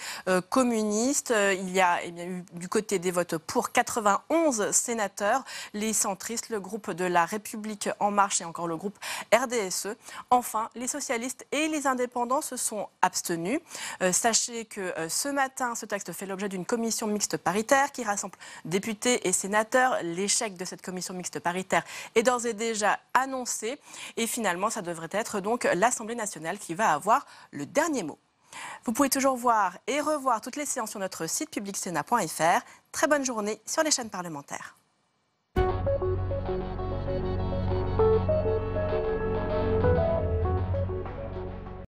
communiste. Il y a eu du côté des votes pour 91 sénateurs, les centristes, le groupe de la République En Marche et encore le groupe RDSE. Enfin, les socialistes et les indépendants se sont abstenus. Sachez que ce matin, ce texte fait l'objet d'une commission mixte paritaire qui rassemble députés et sénateurs. L'échec de cette commission mixte paritaire est d'ores et déjà annoncé. Et finalement, ça devrait être donc l'Assemblée nationale qui va avoir le dernier mot. Vous pouvez toujours voir et revoir toutes les séances sur notre site publicsena.fr. Très bonne journée sur les chaînes parlementaires.